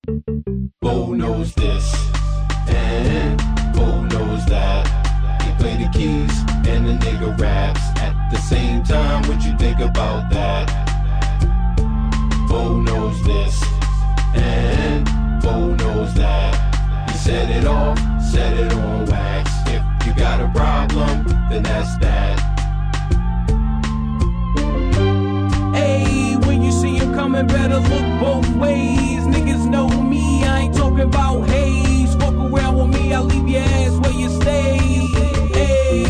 Bo knows this, and Bo knows that. He play the keys, and the nigga raps at the same time. What you think about that? Bo knows this, and Bo knows that. He set it off, set it on wax. If you got a problem, then that's that. Hey, when you see him coming, better look both ways. Niggas know me, I ain't talking about haze. Fuck around with me, I'll leave your ass where you stay. Hey,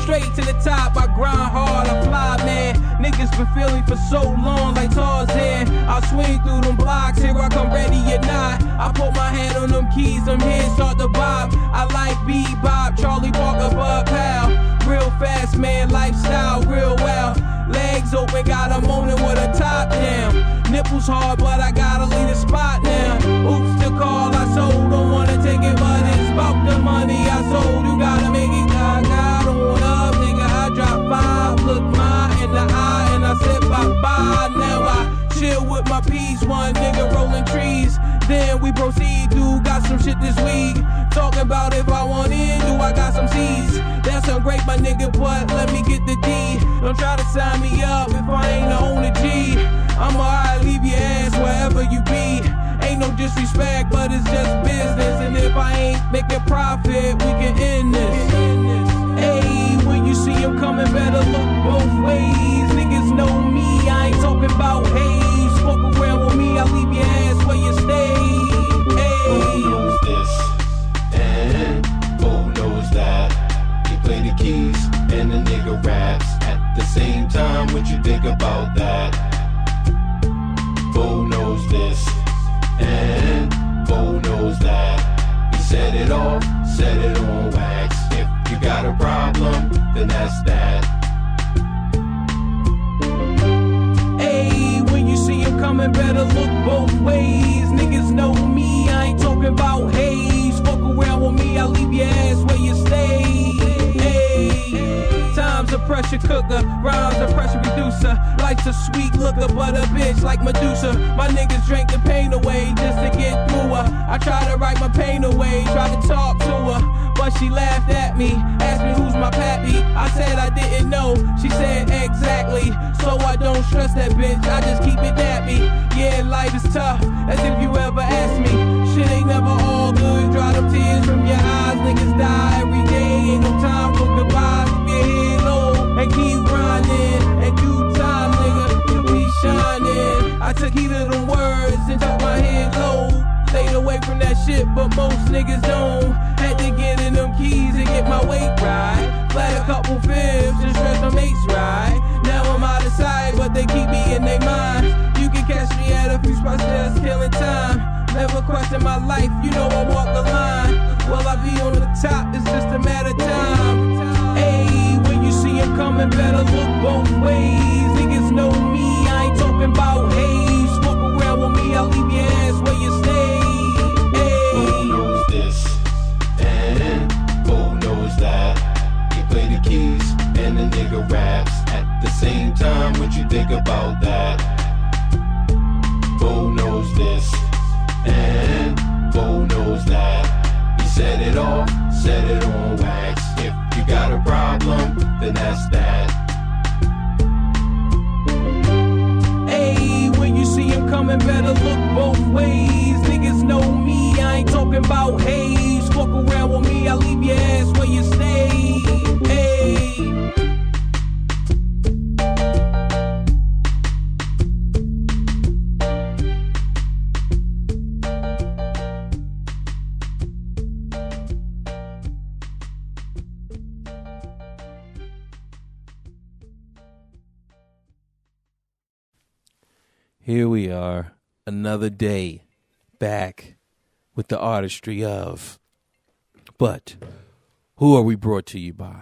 straight to the top, I grind hard, I fly, man. Niggas been feeling for so long like Tarzan. I swing through them blocks, here I come ready or not. I put my hand on them keys, them heads start to bob. I like bebop, Charlie Parker, Bud Powell. Real fast, man, lifestyle, real well. Legs open, got a moaning with a top down. Nipples hard, but I gotta leave the spot now. Oops, the call I sold, don't wanna take it, but it's about the money I sold. You gotta make it, God on up, nigga. I drop 5, look mine in the eye, and I said bye-bye. Now I chill with my peace, one nigga rolling trees. Then we proceed, dude, got some shit this week. Talking about if I want in, do I got some C's? That's some great, my nigga, but let me get the D. Don't try to sign me up if I ain't on the G. I'm alright, leave your ass wherever you be. Ain't no disrespect, but it's just business. And if I ain't making profit, we can end this. Hey, when you see him coming, better look both ways. Niggas know me, I ain't talking about haze. Fuck around with me, I'll leave your ass where you stay. Bo knows this, and Bo knows that. He play the keys, and the nigga raps at the same time. What you think about that? Bo knows this, and Bo knows that. He set it off, set it on wax. If you got a problem, then that's that. Hey, when you see him coming, better look both ways. Niggas know me, I ain't talking about haze. Fuck around with me, I'll leave your ass where you stay. Hey, time's a pressure cooker, rhymes a pressure reducer. Life's a sweet looker, but a bitch like Medusa. My niggas drank the pain away just to get through her. I try to write my pain away, try to talk to her, but she laughed at me, asked me who's my pappy. I said I didn't know, she said exactly. So I don't stress that bitch, I just keep it happy. Yeah, life is tough, as if you ever asked me. Shit ain't never all good, dry them tears from your eyes. Niggas die every day, ain't no time for goodbyes. Get head low and keep grinding. In due time, nigga, you'll be shining. I took heed of them words and took my head low. Stayed away from that shit, but most niggas don't. Had to get in them keys and get my weight right. Flat a couple fibs and stretch my mates right. Now I'm out of sight, but they keep me in their minds. You can catch me at a few spots just killing time. Never question my life, you know I walk the line. Will I be on the top, it's just a matter of time. Hey, when you see him coming, better look both ways. Niggas know me, I ain't talking about haze. Fuck around with me, I'll leave your ass where you stay. Bo knows this, and Bo knows that. He play the keys, and the nigga raps at the same time. What you think about that? Bo knows this, and Bo knows that. He set it off, set it on wax. If you got a problem, then that's that. Hey, when you see him coming, better look both ways. Niggas know me, I ain't talking about haze. Fuck around with me, I'll leave your ass where you stay. Hey. Here we are, another day, back with the artistry of. But who are we brought to you by?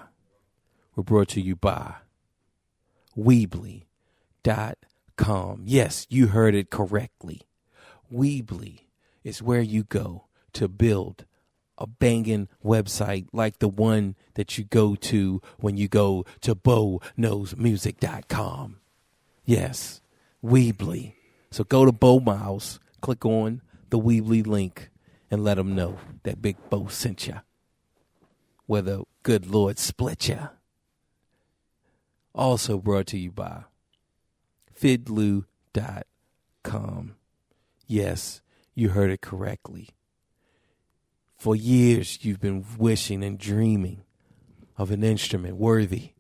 We're brought to you by Weebly.com. Yes, you heard it correctly. Weebly is where you go to build a banging website like the one that you go to when you go to BoKnowsMusic.com. Yes, Weebly. So go to Bo Miles, click on the Weebly link and let them know that Big Bo sent ya. Where the good Lord split ya. Also brought to you by fidlu.com. Yes, you heard it correctly. For years, you've been wishing and dreaming of an instrument worthy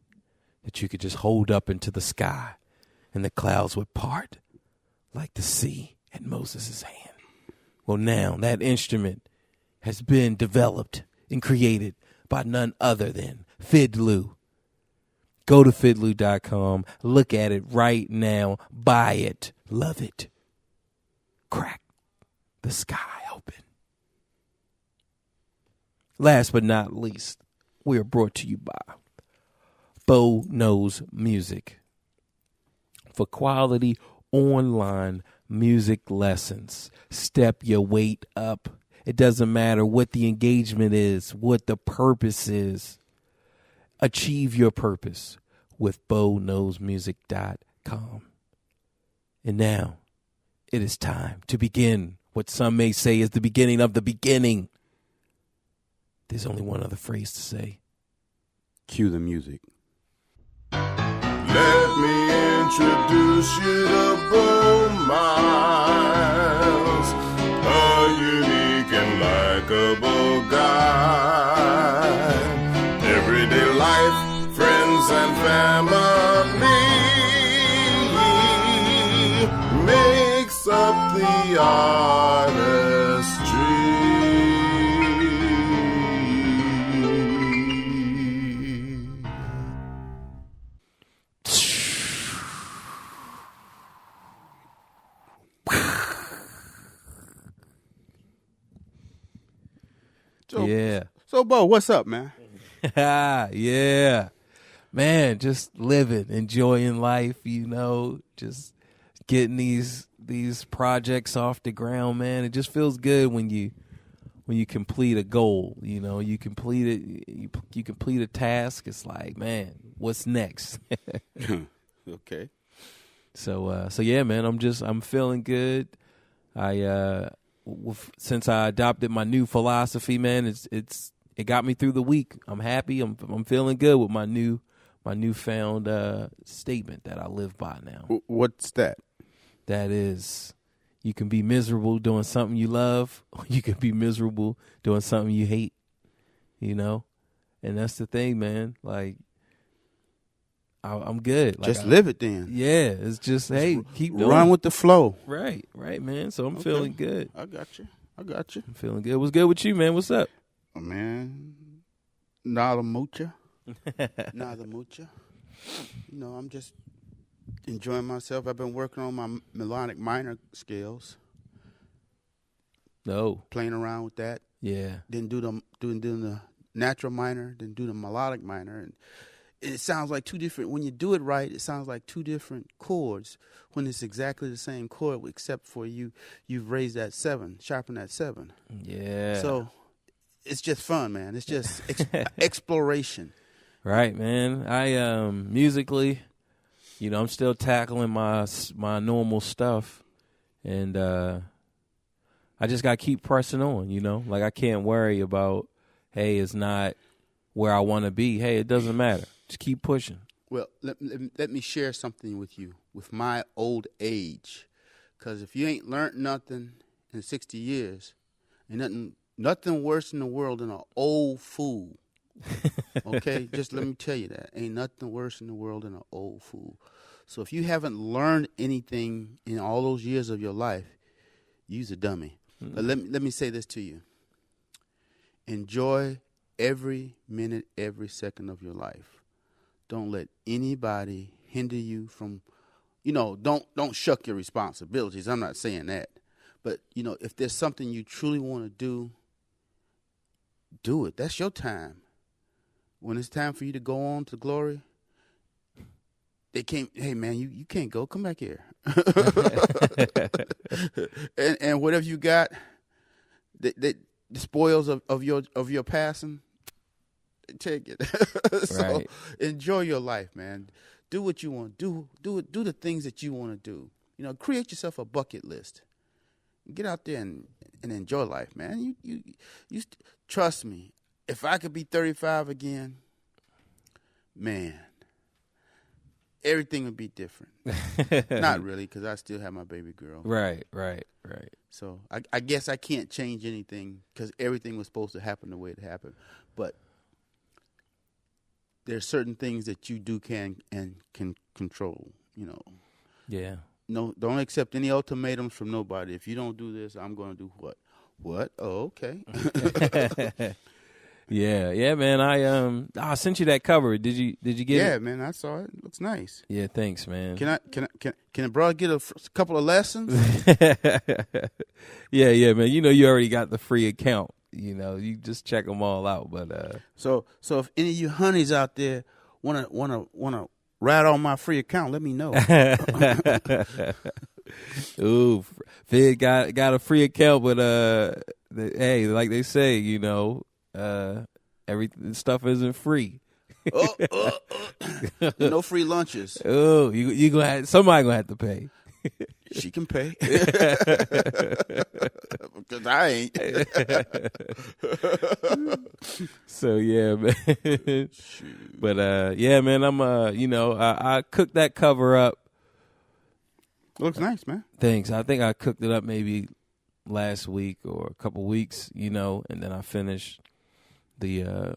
that you could just hold up into the sky and the clouds would part like the sea at Moses' hand. Well, now that instrument has been developed and created by none other than Fidlu. Go to fidlu.com, look at it right now, buy it, love it, crack the sky open. Last but not least, we are brought to you by Bo Knows Music. For quality online music lessons, step your weight up. It doesn't matter what the engagement is, what the purpose is. Achieve your purpose with BoKnowsMusic.com. And now, it is time to begin what some may say is the beginning of the beginning. There's only one other phrase to say. Cue the music. Let me introduce you to Bo Miles, a unique and likable guy. Everyday life, friends and family makes up the artistry. So, Bo, what's up, man? Yeah. Man, just living, enjoying life, just getting these projects off the ground, man. It just feels good when you complete a goal, you complete it, you complete a task. It's like, man, what's next? Okay. So yeah, man, I'm feeling good. Since I adopted my new philosophy, man, it got me through the week. I'm happy. I'm feeling good with my newfound statement that I live by now. What's that? That is, you can be miserable doing something you love, or you can be miserable doing something you hate. And that's the thing, man. Like, I'm good. Like, just live it then. Yeah, it's just, hey, keep doing run with the flow. Right, man. So I'm feeling good. I got you. I'm feeling good. What's good with you, man? What's up? Oh, man, nada mucha. I'm just enjoying myself. I've been working on my melodic minor scales. No. Playing around with that. Yeah. Then doing the natural minor, then do the melodic minor, and it sounds like two different. When you do it right, it sounds like two different chords. When it's exactly the same chord, except for you've raised that 7, sharpened that 7. Yeah. So it's just fun, man. It's just exploration. Right, man. I musically, I'm still tackling my normal stuff, and I just got to keep pressing on. Like, I can't worry about, hey, it's not where I want to be. Hey, it doesn't matter. Just keep pushing. Well, let me share something with you with my old age, because if you ain't learned nothing in 60 years, ain't nothing worse in the world than an old fool. Okay, just let me tell you that. Ain't nothing worse in the world than an old fool. So if you haven't learned anything in all those years of your life, you's a dummy. Mm-hmm. But let me say this to you. Enjoy every minute, every second of your life. Don't let anybody hinder you from, don't shuck your responsibilities. I'm not saying that. But, if there's something you truly want to do it. That's your time. When it's time for you to go on to glory, they can't, hey, man, you can't go. Come back here. and whatever you got, the spoils of your passing, take it. So right. Enjoy your life, man. Do what you want. Do the things that you want to do. Create yourself a bucket list. Get out there and and enjoy life, man. Trust me. If I could be 35 again, man, everything would be different. Not really, because I still have my baby girl. Right. So I guess I can't change anything because everything was supposed to happen the way it happened. But there's certain things that you can control, you know. Yeah. No, don't accept any ultimatums from nobody. If you don't do this, I'm going to do what? What? Oh, okay. Yeah, man. I sent you that cover. Did you get it? Yeah, man, I saw it. It looks nice. Yeah, thanks, man. Can a brother get a couple of lessons? yeah, man. You know, you already got the free account. You know, you just check them all out. But so if any of you honeys out there wanna ride on my free account, let me know. Ooh, Fid got a free account, but hey, like they say, you know, every stuff isn't free. No free lunches. Oh, you somebody gonna have to pay. She can pay because I ain't. So yeah, man. But yeah, man, I'm you know, I cooked that cover up. Looks nice, man. Thanks. I think I cooked it up maybe last week or a couple weeks, you know, and then I finished the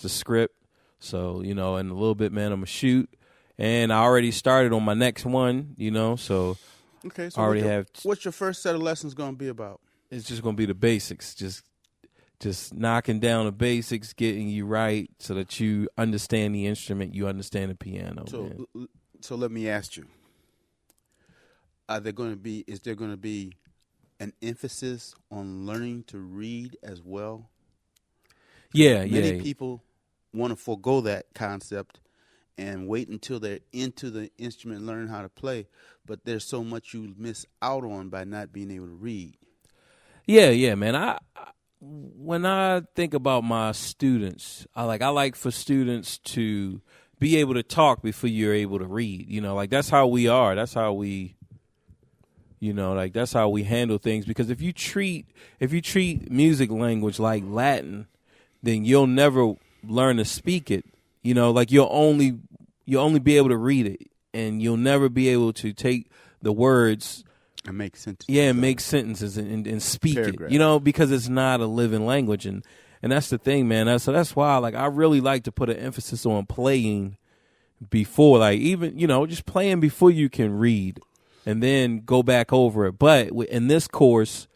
script. So, you know, in a little bit, man, I'm gonna shoot, and I already started on my next one, you know. So, okay. So, what's your first set of lessons gonna be about? It's just gonna be the basics, just knocking down the basics, getting you right, so that you understand the instrument, you understand the piano. So let me ask you: is there going to be an emphasis on learning to read as well? Yeah, Many people want to forego that concept and wait until they're into the instrument and learn how to play, but there's so much you miss out on by not being able to read. Yeah, man. When I think about my students, I like for students to be able to talk before you're able to read. You know, like that's how we are. That's how we, you know, like that's how we handle things. Because if you treat music language like Latin, then you'll never learn to speak it. You know, like you'll only be able to read it, and you'll never be able to take the words and make sentences. Yeah, and make sentences and speak Paragraph. it. You know, because it's not a living language, and that's the thing, man. So that's why, like, I really like to put an emphasis on playing before, like, even, you know, just playing before you can read, and then go back over it. But in this course,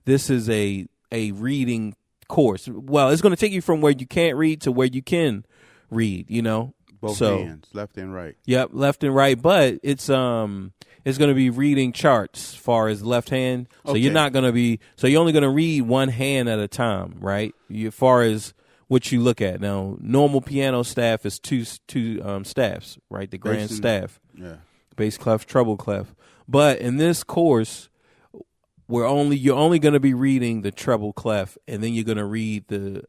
this is a reading course. Well, it's going to take you from where you can't read to where you can read, you know. Both hands, left and right. Yep, left and right, but it's going to be reading charts as far as left hand. So okay. You're only going to read one hand at a time, right? As far as what you look at. Now, normal piano staff is two staffs, right? The grand staff. Yeah. Bass clef, treble clef. But in this course, you're only going to be reading the treble clef, and then you're going to read the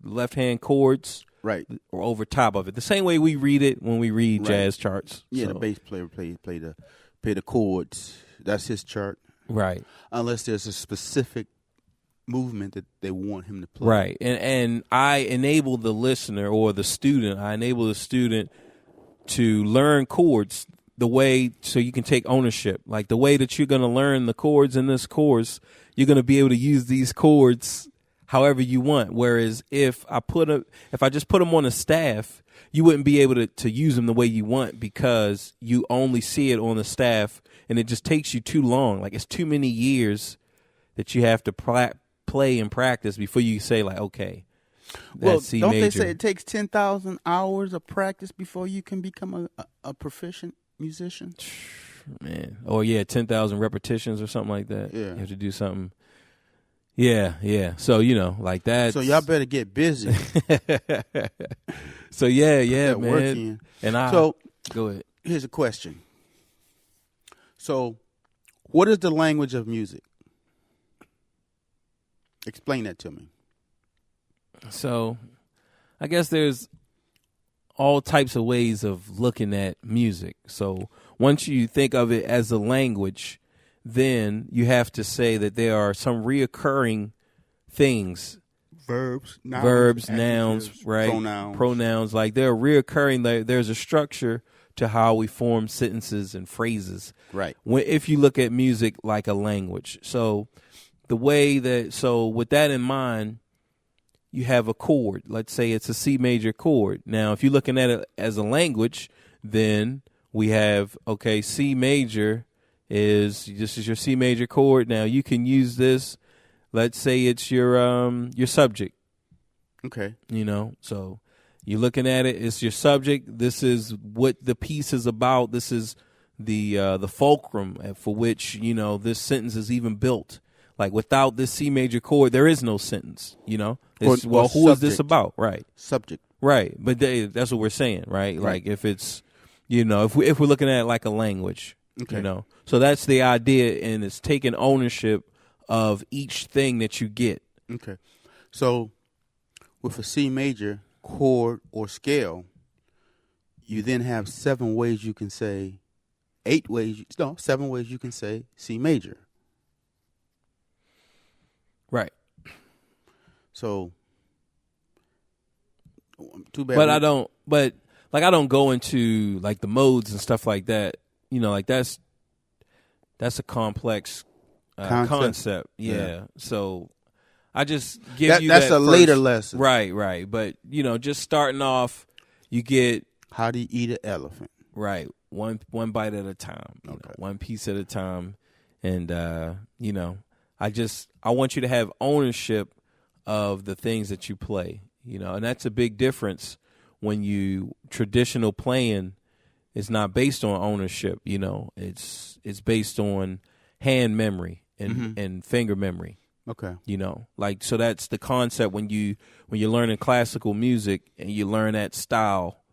left hand chords, right, or over top of it. The same way we read it when we read jazz charts. Yeah, so. The bass player play the chords. That's his chart, right? Unless there's a specific movement that they want him to play, right? And I enable the listener or the student. I enable the student to learn chords the way, so you can take ownership. Like the way that you're going to learn the chords in this course, you're going to be able to use these chords however you want. Whereas if I just put them on a staff, you wouldn't be able to use them the way you want, because you only see it on the staff, and it just takes you too long. Like, it's too many years that you have to play and practice before you say, like, okay, that's C don't major. They say it takes 10,000 hours of practice before you can become a proficient musician? Man. Oh, yeah, 10,000 repetitions or something like that. Yeah. You have to do something. Yeah. So, you know, like that. So y'all better get busy. So, yeah, man. Working. And go ahead. Here's a question. So, what is the language of music? Explain that to me. So, I guess there's all types of ways of looking at music. So once you think of it as a language, then you have to say that there are some reoccurring things. Verbs, nouns, right? Pronouns. Like they're reoccurring. There's a structure to how we form sentences and phrases. Right. If you look at music like a language. So with that in mind, you have a chord. Let's say it's a C major chord. Now, if you're looking at it as a language, then we have, C major this is your C major chord. Now you can use this. Let's say it's your subject. Okay. So you're looking at it. It's your subject. This is what the piece is about. This is the fulcrum for which this sentence is even built. Like without this C major chord, there is no sentence. Who is this about? Right. Subject. Right. But that's what we're saying, right? Like if it's, if we're looking at it like a language, So that's the idea, and it's taking ownership of each thing that you get. Okay. So with a C major chord or scale, you then have 7 ways you can say C major. Right. So too bad. But I don't go into like the modes and stuff like that. Like that's a complex concept. Yeah. So I just give you that's that a first, later lesson. Right. But just starting off, you get how do you eat an elephant? Right. One bite at a time. One piece at a time. And I want you to have ownership of the things that you play. And that's a big difference when traditional playing is not based on ownership. It's based on hand memory and finger memory. Okay. So that's the concept when you're learning classical music and you learn that style,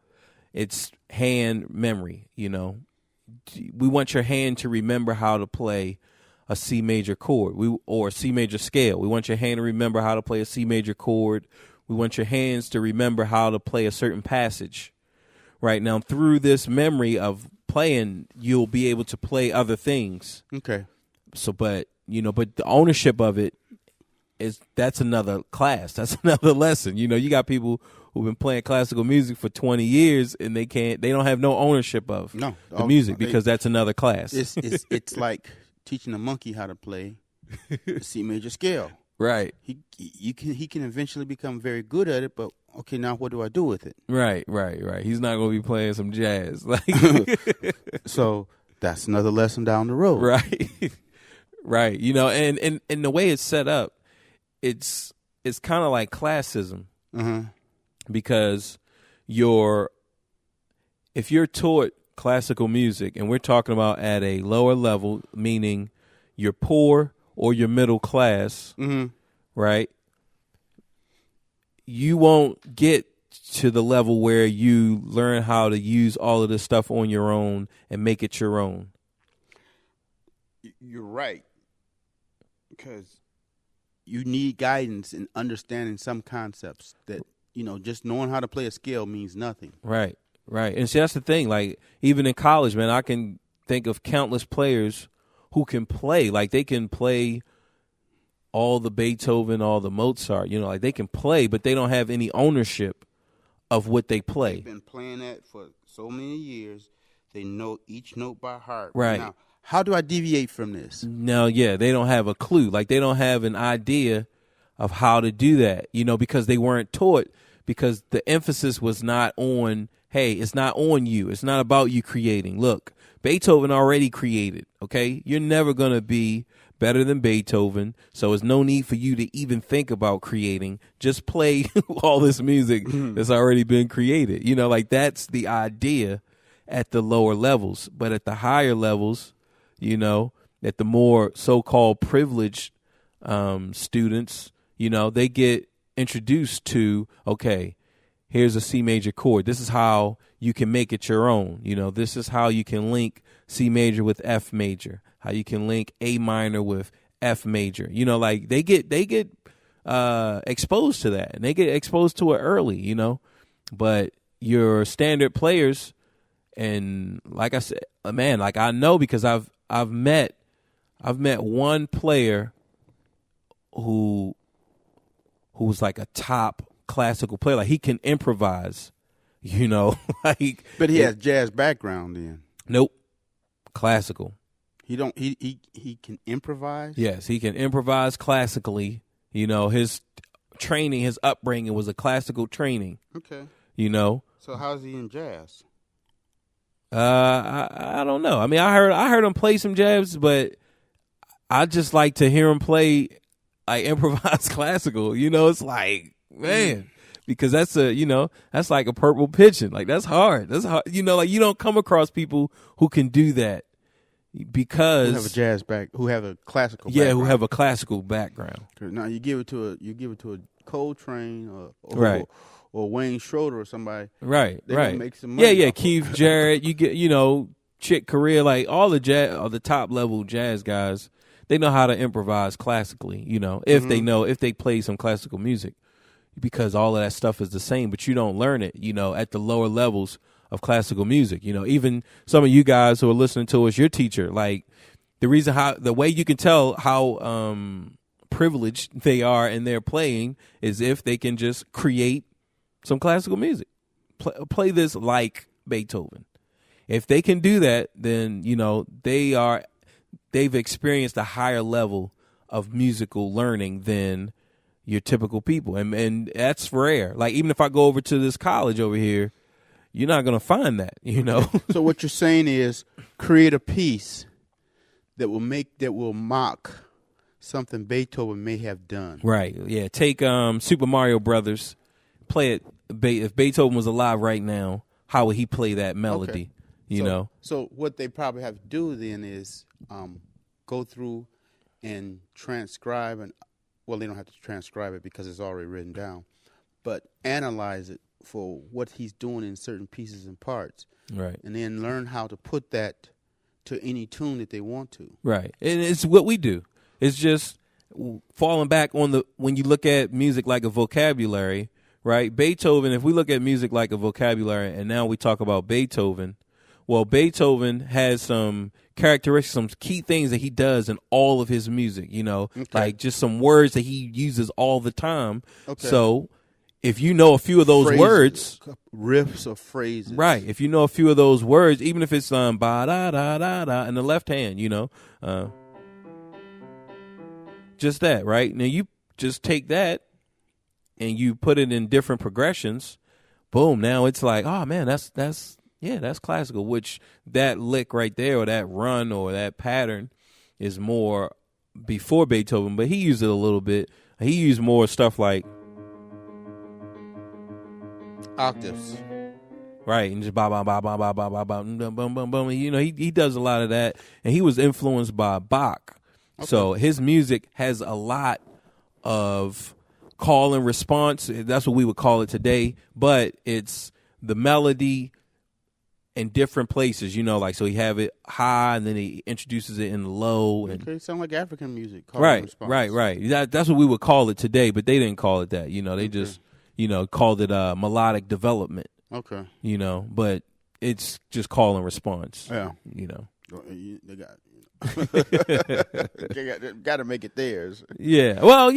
it's hand memory. We want your hand to remember how to play a C major chord or a C major scale. We want your hand to remember how to play a C major chord. We want your hands to remember how to play a certain passage. Right now, through this memory of playing, you'll be able to play other things. Okay. So, but the ownership of it that's another class. That's another lesson. You got people who've been playing classical music for 20 years and they don't have no ownership of the music because that's another class. It's like teaching a monkey how to play a C major scale. Right. He can eventually become very good at it, but okay, now what do I do with it? Right. He's not going to be playing some jazz. So that's another lesson down the road. Right. Right. And the way it's set up, it's kind of like classism. Because if you're taught classical music, and we're talking about at a lower level, meaning you're poor or you're middle class, right? You won't get to the level where you learn how to use all of this stuff on your own and make it your own. You're right. Because you need guidance in understanding some concepts that, just knowing how to play a scale means nothing. Right. And see, that's the thing. Like, even in college, man, I can think of countless players who can play. Like, they can play all the Beethoven, all the Mozart. Like, they can play, but they don't have any ownership of what they play. They've been playing that for so many years. They know each note by heart. Right. Now, how do I deviate from this? No, yeah, they don't have a clue. Like, they don't have an idea of how to do that, because they weren't taught, because the emphasis was not on, hey, it's not on you. It's not about you creating. Look, Beethoven already created, okay? You're never going to be better than Beethoven, so there's no need for you to even think about creating. Just play all this music that's already been created. Like, that's the idea at the lower levels. But at the higher levels, at the more so-called privileged students, they get introduced to, okay, here's a C major chord. This is how you can make it your own. This is how you can link C major with F major, how you can link A minor with F major. Like they get exposed to that, and they get exposed to it early, but your standard players, and like I said, man, like I know because I've met I've met one player who was like a top classical player. Like he can improvise, you know. Like, but he has jazz background. Then nope, classical. He don't. He can improvise. Yes, he can improvise classically. You know, his training, his upbringing was a classical training. Okay. You know. So how's he in jazz? I don't know. I mean, I heard him play some jazz, but I just like to hear him play like improvise classical. You know, it's like, man, because that's that's like a purple pitching. Like that's hard. That's hard. You know, like you don't come across people who can do that because who have a classical yeah, background. who have a classical background. Now you give it to a Coltrane or Right. or Wayne Schroeder or somebody. Right, They right. gonna make some money. Yeah, off of Keith it. Jarrett. You get, Chick Corea, like all the top level jazz guys. They know how to improvise classically. You know, if they play some classical music, because all of that stuff is the same. But you don't learn it, at the lower levels of classical music. Even some of you guys who are listening to us, your teacher, like the way you can tell how privileged they are in their playing is if they can just create some classical music, play this like Beethoven. If they can do that, then they've experienced a higher level of musical learning than your typical people, and that's rare. Like even if I go over to this college over here, you're not gonna find that. So what you're saying is create a piece that will mock something Beethoven may have done. Right? Yeah. Take Super Mario Brothers, play it. If Beethoven was alive right now, how would he play that melody? Okay. So what they probably have to do then is go through and transcribe, they don't have to transcribe it because it's already written down, but analyze it for what he's doing in certain pieces and parts. Right. And then learn how to put that to any tune that they want to. Right. And it's what we do. It's just falling back on when you look at music like a vocabulary, right? Beethoven, if we look at music like a vocabulary and now we talk about Beethoven, well, Beethoven has some characteristics, some key things that he does in all of his music, like just some words that he uses all the time. Okay. So if you know a few of those words, riffs or phrases, right? If you know a few of those words, even if it's ba da da da da in the left hand, just that, right? Now you just take that and you put it in different progressions. Boom! Now it's like, oh man, that's classical. Which that lick right there, or that run, or that pattern, is more before Beethoven, but he used it a little bit. He used more stuff like octaves, right, and just ba ba ba ba ba ba ba ba bum bum bum bum. He does a lot of that, and he was influenced by Bach. Okay. So his music has a lot of call and response. That's what we would call it today, but it's the melody in different places, like, so he have it high and then he introduces it in the low. And okay, sound like African music. Call right, and response. right. That's what we would call it today, but they didn't call it that. They just, called it melodic development. Okay. But it's just call and response. Yeah. They got to make it theirs. Yeah. Well,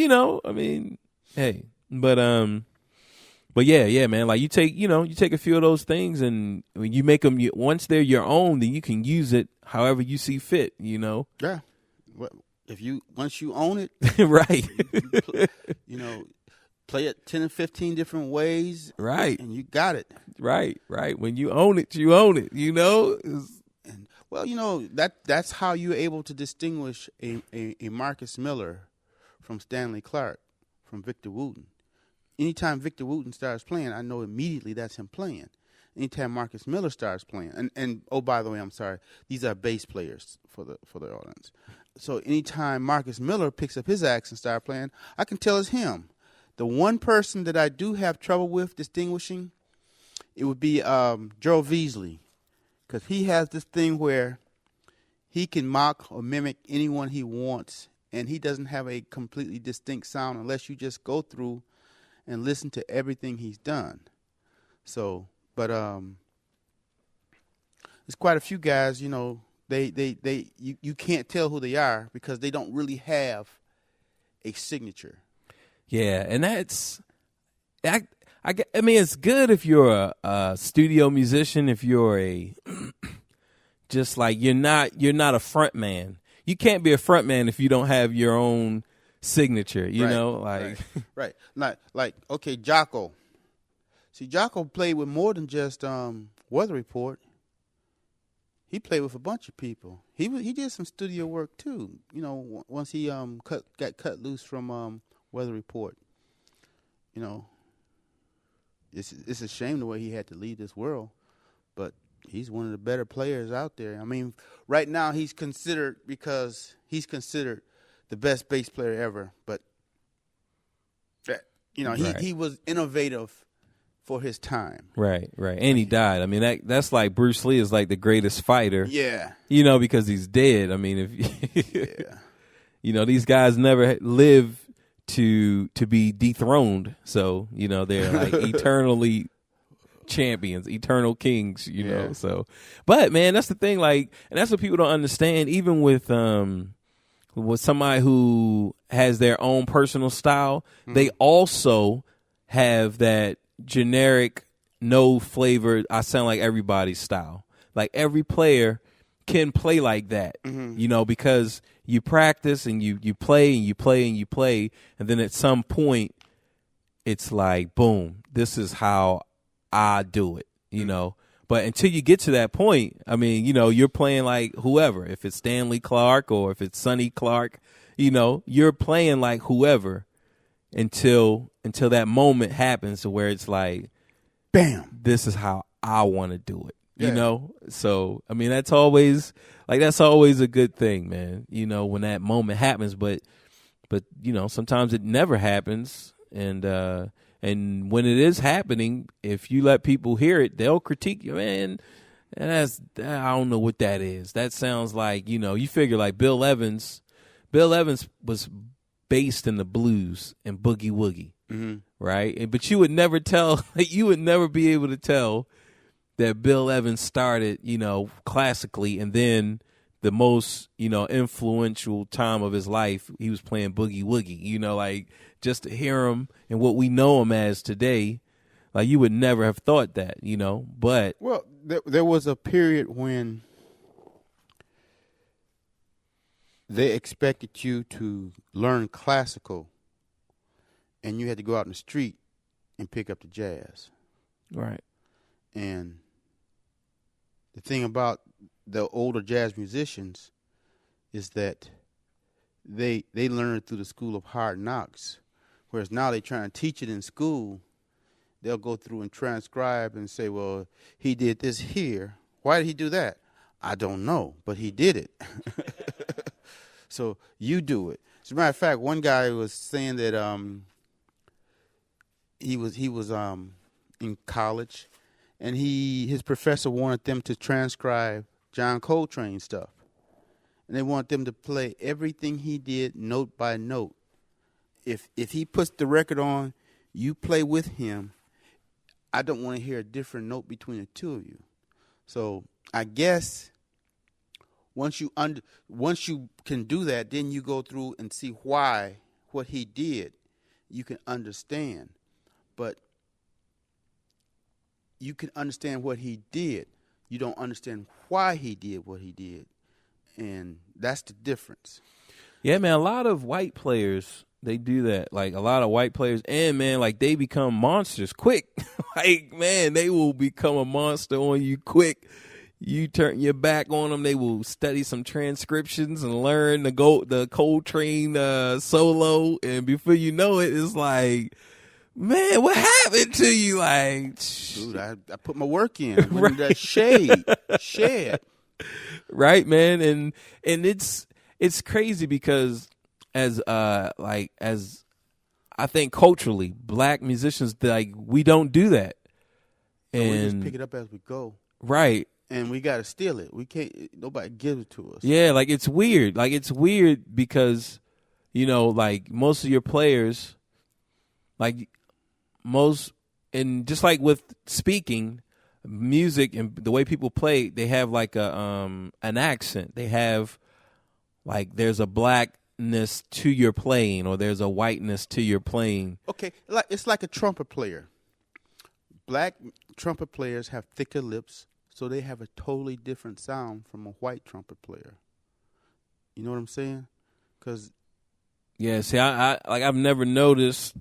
I mean, hey, but yeah, man. Like you take a few of those things, and when you make them, once they're your own, then you can use it however you see fit. Yeah. Well, once you own it, right? Play it 10 or 15 different ways, right? And you got it, right. When you own it, you own it. And well, that's how you're able to distinguish a Marcus Miller from Stanley Clarke, from Victor Wooten. Anytime Victor Wooten starts playing, I know immediately that's him playing. Anytime Marcus Miller starts playing, and oh, by the way, I'm sorry, these are bass players for the audience. So anytime Marcus Miller picks up his axe and starts playing, I can tell it's him. The one person that I do have trouble with distinguishing, it would be Joe Veasley, because he has this thing where he can mock or mimic anyone he wants, and he doesn't have a completely distinct sound unless you just go through and listen to everything he's done. So, but there's quite a few guys, You can't tell who they are because they don't really have a signature. Yeah, and that's I mean, it's good if you're a studio musician. If you're a just like you're not a front man. You can't be a front man if you don't have your own signature. You Right, know, like Right. Like okay, Jocko. See, Jocko played with more than just Weather Report. He played with a bunch of people. He did some studio work too. You know, once he got cut loose from Weather Report. You know, it's a shame the way he had to leave this world, but he's one of the better players out there. I mean, right now he's considered the best bass player ever. But Right. he was innovative for his time. right, and he died. I mean, that's like Bruce Lee is like the greatest fighter. Yeah. You know, because he's dead. I mean, if Yeah. you know, these guys never live to be dethroned. So, you know, they're like eternally champions, eternal kings, you know. Yeah. So, but man, that's the thing, like, and that's what people don't understand, even with somebody who has their own personal style, they also have that generic, no flavor, I sound like everybody's style. Like every player can play like that, you know, because you practice and you play and you play and you play, and then at some point it's like, boom, this is how I do it, you know. But until you get to that point, I mean, you know, you're playing like whoever. If it's Stanley Clark or if it's Sonny Clark, you know, you're playing like whoever until that moment happens to where it's like, Bam. this is how I want to do it. You Yeah. know? So, I mean, that's always a good thing, man. You know, when that moment happens, but you know, sometimes it never happens, and when it is happening, if you let people hear it, they'll critique you, man. And I don't know what that is. That sounds like, you know, you figure like Bill Evans was based in the blues and boogie woogie, right? But you would never tell, you would never be able to tell that Bill Evans started, you know, classically, and then the most, you know, influential time of his life, he was playing boogie woogie. You know, like, just to hear him and what we know him as today, like, you would never have thought that, you know. But Well, there was a period when they expected you to learn classical, and you had to go out in the street and pick up the jazz. right, And the thing about the older jazz musicians is that they learn through the school of hard knocks, whereas now they try and teach it in school. They'll go through and transcribe and say, well, he did this here. Why did he do that? I don't know, but he did it. So you do it. As a matter of fact, one guy was saying that he was in college, and his professor wanted them to transcribe John Coltrane stuff, and they want them to play everything he did note by note. If he puts the record on, you play with him. I don't want to hear a different note between the two of you. So I guess once you can do that, then you go through and see why what he did, you can understand. But you can understand what he did. You don't understand why he did what he did. And that's the difference. yeah, man. A lot of white players, they do that. Like, a lot of white players, and man, like, they become monsters quick. Like, man, they will become a monster on you quick. You turn your back on them, they will study some transcriptions and learn the Coltrane solo, and before you know it, it's like, man, what happened to you? Like, Dude, I put my work in. When that shed. right, man, and it's crazy because as I think culturally, black musicians, like, we don't do that, So we just and pick it up as we go. right. And we got to steal it. We can't, nobody gives it to us. Yeah, like, it's weird. Like, it's weird because, you know, like, most of your players, like, and just like with speaking, music and the way people play, they have like an accent. They have like there's a blackness to your playing, or there's a whiteness to your playing. Okay, it's like a trumpet player. Black trumpet players have thicker lips, so they have a totally different sound from a white trumpet player. You know what I'm saying? Because yeah, see, I like I've never noticed.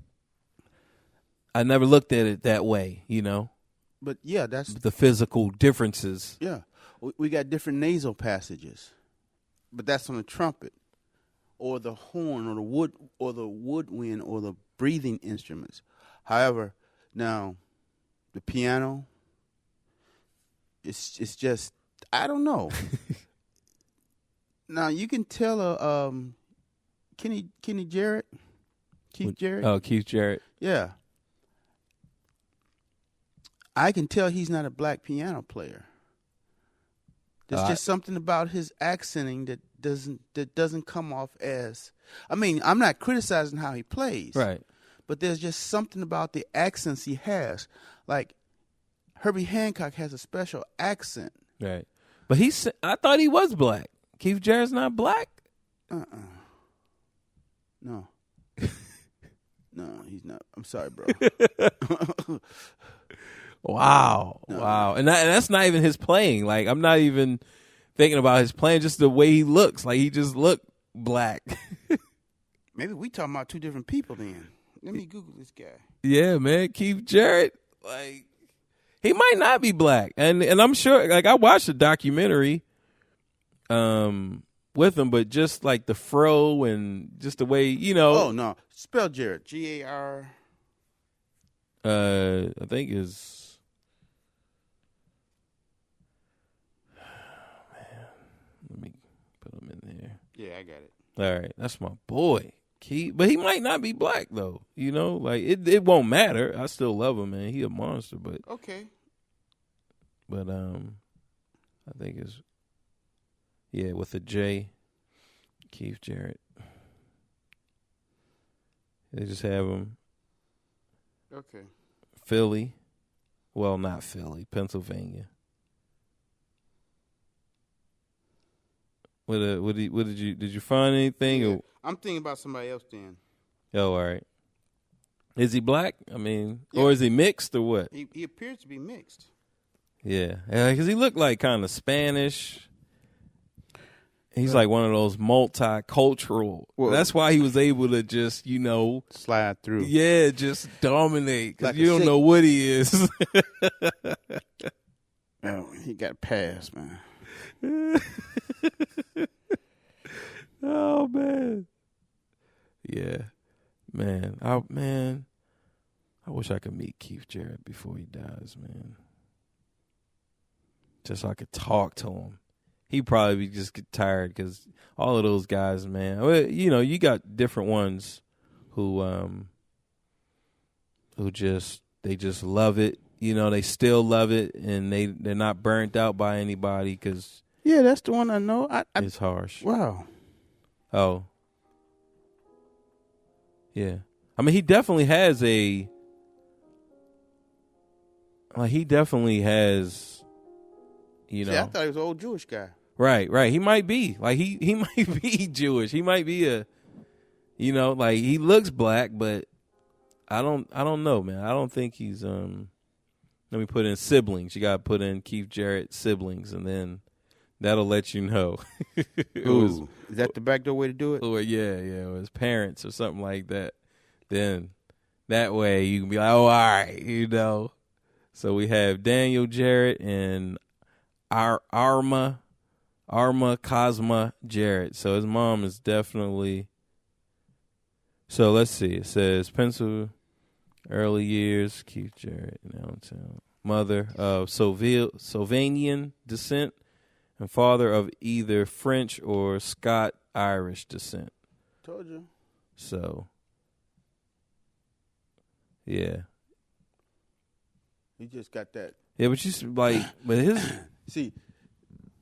I never looked at it that way, you know. But yeah, that's the physical differences. Yeah, we got different nasal passages, but that's on the trumpet, or the horn, or the woodwind, or the breathing instruments. However, now the piano, it's just I don't know. Now you can tell Kenny Jarrett, Keith Jarrett. Oh, Keith Jarrett. Yeah. I can tell he's not a black piano player. There's just something about his accenting that doesn't come off as. I mean, I'm not criticizing how he plays, right? But there's just something about the accents he has. Like Herbie Hancock has a special accent, right? But I thought he was black. Keith Jarrett's not black. No. No, he's not. I'm sorry, bro. Wow. No. Wow. And that's not even his playing. Like, I'm not even thinking about his playing, just the way he looks. Like, he just looked black. Maybe we talking about two different people then. Let me Google this guy. Yeah, man. Keith Jarrett, like, he might not be black. And I'm sure, like, I watched a documentary with him, but just, like, the fro and just the way, you know. Oh, no. Spell Jarrett. G-A-R. I think is. Let me put him in there. Yeah, I got it. All right, that's my boy, Keith. But he might not be black though. You know, like it won't matter. I still love him, man. He a monster, but okay. But I think it's with a J, Keith Jarrett. They just have him. Okay. Philly, well, not Philly, Pennsylvania. What did you find anything? Yeah. Or? I'm thinking about somebody else then. Oh, all right. Is he black? I mean, or is he mixed or what? He appears to be mixed. Yeah, because he looked like kind of Spanish. He's like one of those multicultural. Well, that's why he was able to just, you know, slide through. Yeah, just dominate because you don't know what he is. Oh, he got passed, man. Oh man, yeah, man. I wish I could meet Keith Jarrett before he dies, man. Just so I could talk to him. He'd probably just get tired because all of those guys, man. You know, you got different ones who just love it. You know, they still love it, and they're not burnt out by anybody because yeah, that's the one I know. It's harsh. Wow. Oh. Yeah. I mean, he definitely has you know. See, I thought he was an old Jewish guy. Right. He might be. Like, he might be Jewish. He might be you know, like, he looks black, but I don't know, man. I don't think he's, let me put in siblings. You got to put in Keith Jarrett siblings, and then that'll let you know. Is that the backdoor way to do it? Or or his parents or something like that. Then that way you can be like, oh, all right, you know. So we have Daniel Jarrett and Arma Cosma Jarrett. So his mom is definitely. So let's see. It says Pennsylvania, early years, Keith Jarrett, downtown. Mother of Slovenian descent and father of either French or Scot-Irish descent. Told you. So, yeah. He just got that. Yeah, but but his. See,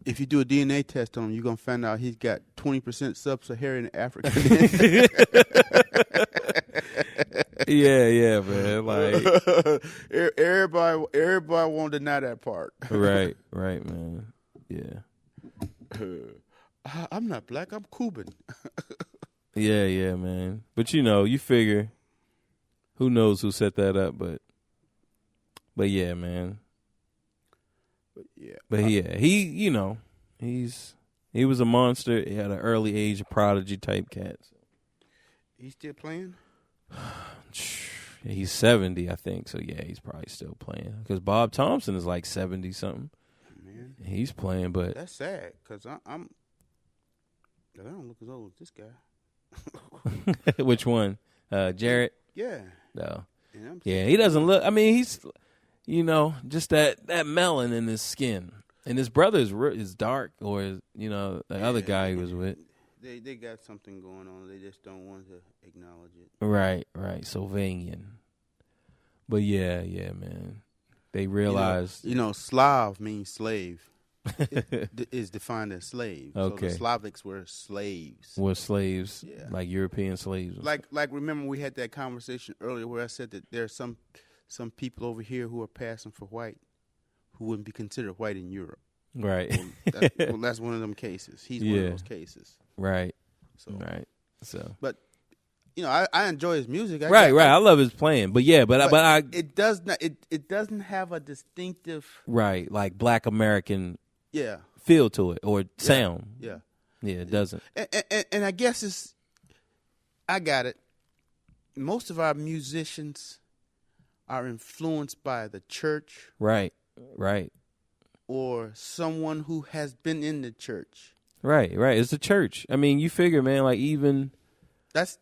if you do a DNA test on him, you're going to find out he's got 20% sub-Saharan African. Yeah, man. Like everybody won't deny that part. Right, man. Yeah. I'm not black. I'm Cuban. Yeah, man. But you figure, who knows who set that up? But yeah, man. But yeah, he was a monster. He had an early age, a prodigy type cat. He's still playing? He's 70, I think. So yeah, he's probably still playing. Because Bob Thompson is like 70 something. Man, he's playing, but that's sad. Because I don't look as old as this guy. Which one? Jarrett? Yeah. No. Yeah, he doesn't look. I mean, he's just that melon in his skin. And his brother is dark, or the other guy he was with. They got something going on. They just don't want to acknowledge it. Right. Sylvanian. But yeah, man. They realized. Slav means slave. It is defined as slave. Okay. So the Slavics were slaves. Yeah. Like European slaves. Like remember we had that conversation earlier where I said that there are some people over here who are passing for white who wouldn't be considered white in Europe. Right. That's one of them cases. He's one of those cases. Right. So. But I enjoy his music. Right. I love his playing. But yeah, but it does not. It doesn't have a distinctive like Black American yeah feel to it or sound. Yeah. Yeah, it doesn't. And I guess I got it. Most of our musicians are influenced by the church. Right. Or someone who has been in the church. Right. It's the church. I mean, you figure, man, like even that's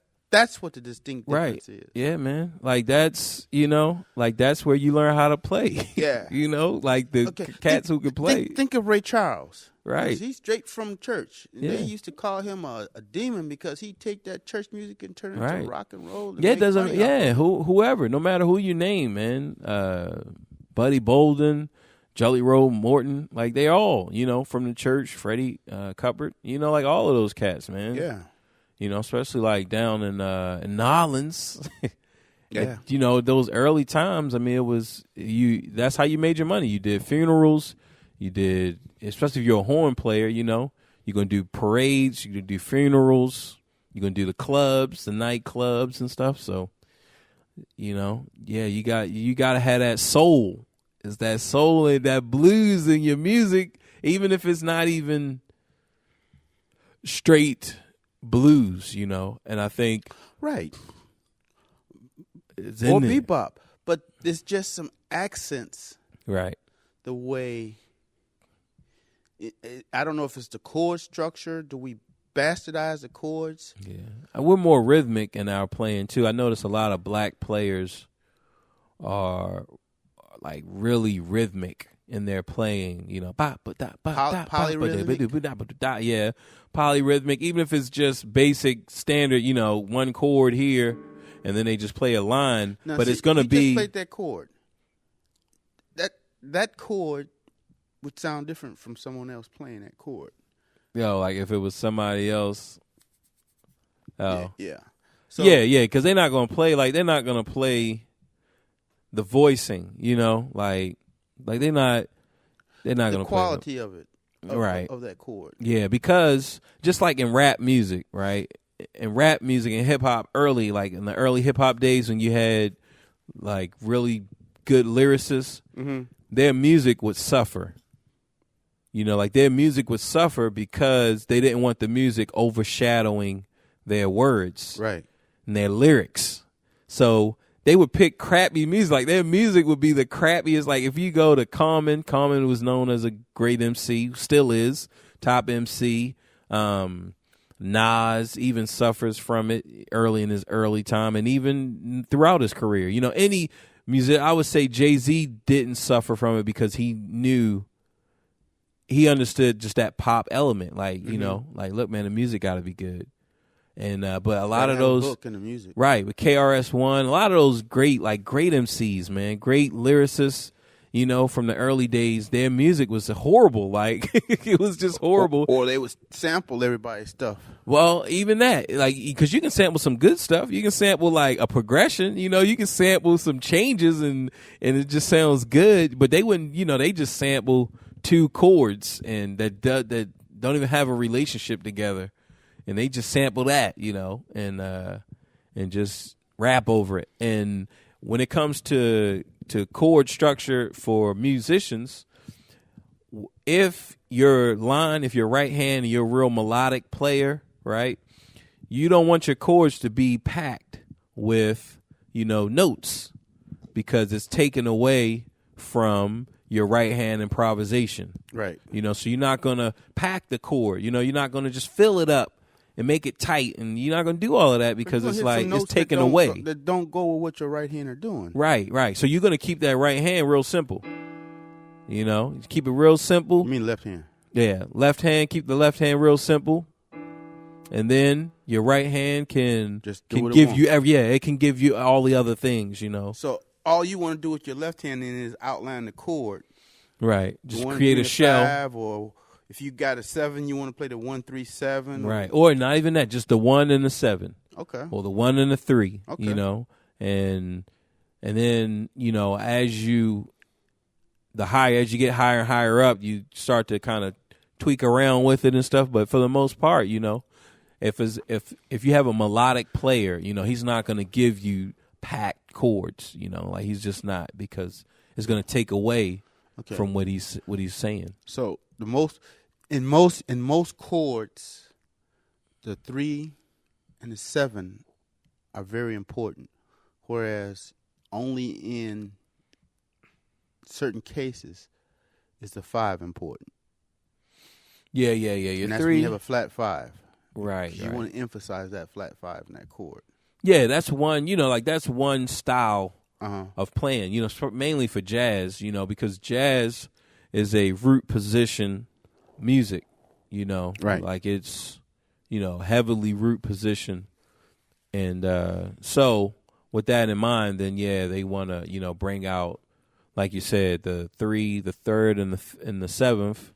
what the distinct difference is. Yeah, man. Like that's that's where you learn how to play. Yeah. Like the cats who can play. Think of Ray Charles. Right. He's straight from church. Yeah. They used to call him a demon because he'd take that church music and turn it into rock and roll. Yeah, it doesn't. Yeah, whoever, no matter who you name, man. Buddy Bolden, Jelly Roll Morton, like they all, from the church. Freddie Cuthbert, like all of those cats, man. Yeah. Especially like down in Nolans. Yeah. Those early times. I mean, it was that's how you made your money. You did funerals. You did, especially if you're a horn player. You're gonna do parades. You're gonna do funerals. You're gonna do the clubs, the nightclubs and stuff. So, yeah, you gotta have that soul. It's that soul and that blues in your music, even if it's not even straight blues, and I think right. It's or in there. bebop, but there's just some accents. Right. The way I don't know if it's the chord structure. Do we bastardize the chords? Yeah, we're more rhythmic in our playing too. I notice a lot of black players are like really rhythmic in their playing. Polyrhythmic. Yeah, polyrhythmic. Even if it's just basic standard, one chord here, and then they just play a line. Now, but it's gonna be just played that chord. That chord would sound different from someone else playing that chord. like if it was somebody else. Oh yeah. So, yeah, because they're not gonna play the voicing, like they're not gonna the play quality of it, right? Of that chord. Yeah, because just like in rap music, right? In rap music and hip hop, like in the early hip hop days when you had like really good lyricists, their music would suffer. Like their music would suffer because they didn't want the music overshadowing their words, right, and their lyrics. So they would pick crappy music. Like their music would be the crappiest. Like if you go to Common was known as a great MC, still is, top MC. Nas even suffers from it early in his early time and even throughout his career. Any music, I would say Jay-Z didn't suffer from it because he understood just that pop element. Like, like, look, man, the music got to be good. And but a lot of those book in the music. Right, with KRS-One, a lot of those great MCs, man, great lyricists, you know, from the early days, their music was horrible. Like, it was just horrible. Or they would sample everybody's stuff. Well, even that, like, because you can sample some good stuff. You can sample like a progression. You know, you can sample some changes, and it just sounds good. But they wouldn't. You know, they just sample 2 chords and that don't even have a relationship together, and they just sample that. You know, and just rap over it. And when it comes to chord structure for musicians, if your right hand, you're a real melodic player, right? You don't want your chords to be packed with, you know, notes, because it's taken away from your right hand improvisation. Right. You know, so you're not going to pack the chord. You know, you're not going to just fill it up and make it tight, and you're not going to do all of that because it's like it's taken away. That don't go with what your right hand are doing. Right. So you're going to keep that right hand real simple. You know, keep it real simple. You mean left hand? Yeah, left hand. Keep the left hand real simple, and then your right hand can give you it can give you all the other things. You know. So all you want to do with your left hand then is outline the chord. Right. Just create a shell. Or if you got a 7, you want to play the 1 3 7. Right. Or not even that. Just the 1 and the 7. Okay. Or the 1 and the 3. Okay. You know, and then, you know, as you get higher and higher up, you start to kind of tweak around with it and stuff. But for the most part, you know, if you have a melodic player, you know, he's not going to give you packed chords. You know, like he's just not, because it's going to take away from what he's saying. So in most chords, the 3 and the 7 are very important, whereas only in certain cases is the 5 important. Yeah. And that's 3, when you have a flat 5. Right. You want to emphasize that flat 5 in that chord. Yeah, that's one. You know, like that's one style of playing. You know, mainly for jazz. You know, because jazz is a root position music. You know, right? Like it's, you know, heavily root position, and so with that in mind, then yeah, they want to, you know, bring out, like you said, the 3, the 3rd, and the 7th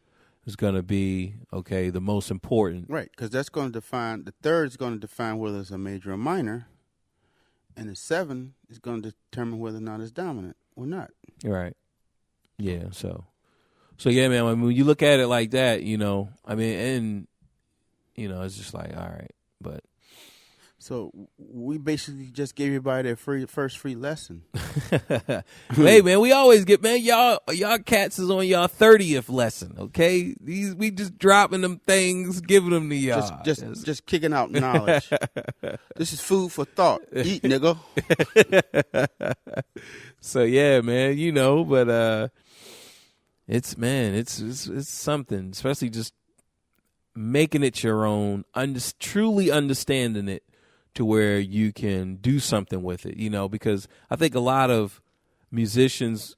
is going to be the most important, right? Because that's going to define, the 3rd is going to define whether it's a major or minor, and the 7 is going to determine whether or not it's dominant or not. Right. Yeah. So yeah, man. I mean, when you look at it like that, you know, I mean, and you know, it's just like, all right, but. So we basically just gave everybody their first free lesson. Hey, man, we always get, man, y'all cats is on y'all 30th lesson, okay? We just dropping them things, giving them to y'all. Just kicking out knowledge. This is food for thought. Eat, nigga. So yeah, man, you know, but it's something, especially just making it your own, truly understanding it to where you can do something with it, you know, because I think a lot of musicians,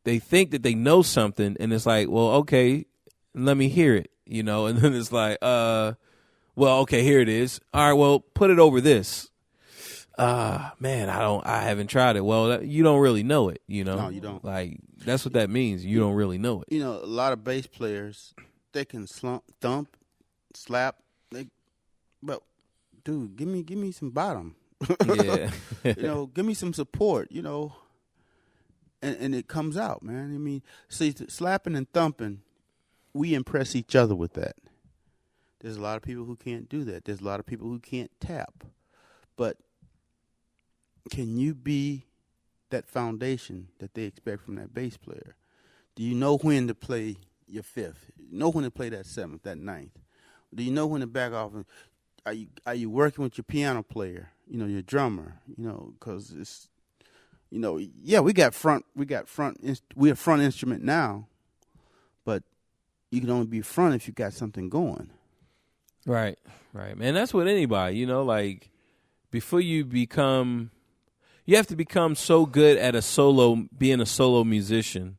they think that they know something, and it's like, well, okay, let me hear it, you know, and then it's like, well, okay, here it is. All right, well, put it over this. Man, I haven't tried it. Well, you don't really know it, you know. No, you don't. Like, that's what that means. You don't really know it. You know, a lot of bass players, they can thump, slap, but dude, give me some bottom. Yeah. You know, give me some support, you know. And it comes out, man. I mean, see, slapping and thumping, we impress each other with that. There's a lot of people who can't do that. There's a lot of people who can't tap. But can you be that foundation that they expect from that bass player? Do you know when to play your 5th? Know when to play that 7th, that 9th? Do you know when to back off? Are you working with your piano player? You know, your drummer. You know, because it's, you know, yeah, we're a front instrument now, but you can only be front if you got something going. Right, man. That's with anybody. You know, like before you have to become so good at being a solo musician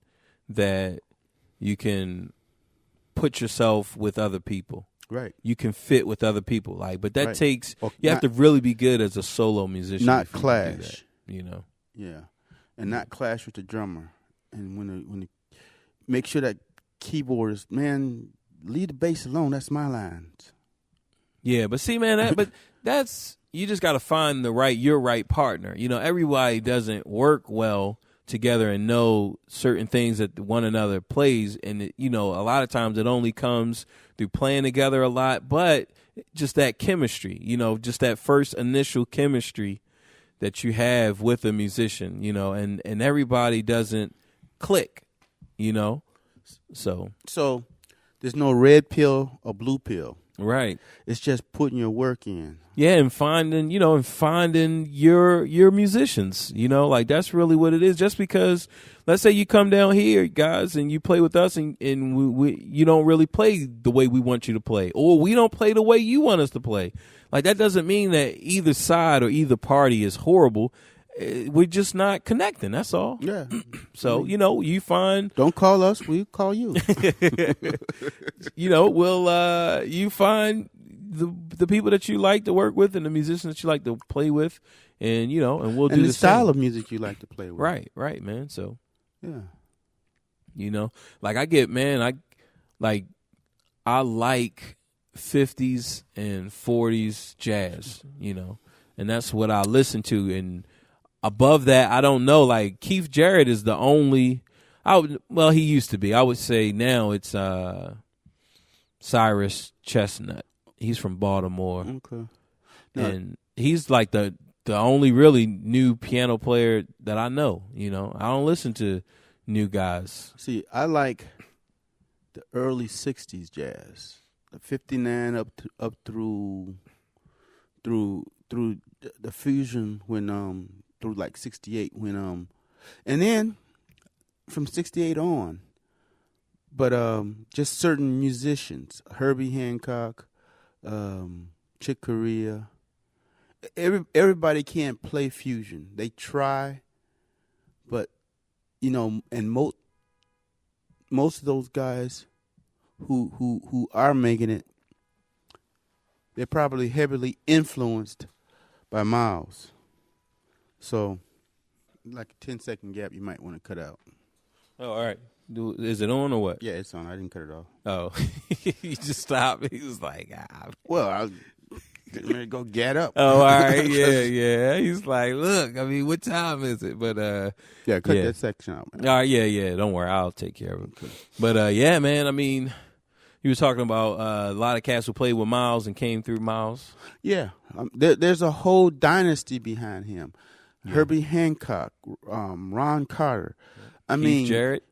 that you can put yourself with other people. Right. You can fit with other people. Like, but that takes, well, you have to really be good as a solo musician. Not clash. You know? Yeah. And not clash with the drummer and when the make sure that keyboard is, man, leave the bass alone. That's my lines. Yeah, but see, man, but that's, you just got to find your right partner. You know, everybody doesn't work well together and know certain things that one another plays. And, you know, a lot of times it only comes through playing together a lot, but just that chemistry, you know, just that first initial chemistry that you have with a musician, you know, and everybody doesn't click, you know. So there's no red pill or blue pill. Right. It's just putting your work in. Yeah, and finding your musicians, you know, like that's really what it is. Just because, let's say you come down here, guys, and you play with us, and you don't really play the way we want you to play, or we don't play the way you want us to play. Like, that doesn't mean that either side or either party is horrible. We're just not connecting. That's all. Yeah. So, you know, you find. Don't call us. We call you. You know, you find the people that you like to work with and the musicians that you like to play with, and, you know, and we'll do the style same. of music you like to play with. Right, man. So, yeah. You know, like I like 50s and 40s jazz, you know, and that's what I listen to. And above that, I don't know. Like, Keith Jarrett is the only. He used to be. I would say now it's Cyrus Chestnut. He's from Baltimore. Okay. And he's like the only really new piano player that I know. You know, I don't listen to new guys. See, I like the early '60s jazz, the '59 up through the fusion when through like '68 when and then from '68 on. But just certain musicians, Herbie Hancock, Chick Corea. Everybody can't play fusion. They try, but you know, and most of those guys who are making it, they're probably heavily influenced by Miles. So, like a 10-second gap, you might want to cut out. Oh, all right. Is it on or what? Yeah, it's on. I didn't cut it off. Oh, you just stopped. He was like, Well, I was getting ready to go get up. Oh, all right. Yeah. He's like, look, I mean, what time is it? But yeah, cut that section out, man. All right, yeah. Don't worry, I'll take care of it. Okay. But yeah, man. I mean, you were talking about a lot of cats who played with Miles and came through Miles. Yeah, there's a whole dynasty behind him. Yeah. Herbie Hancock, Ron Carter. I mean, Keith Jarrett.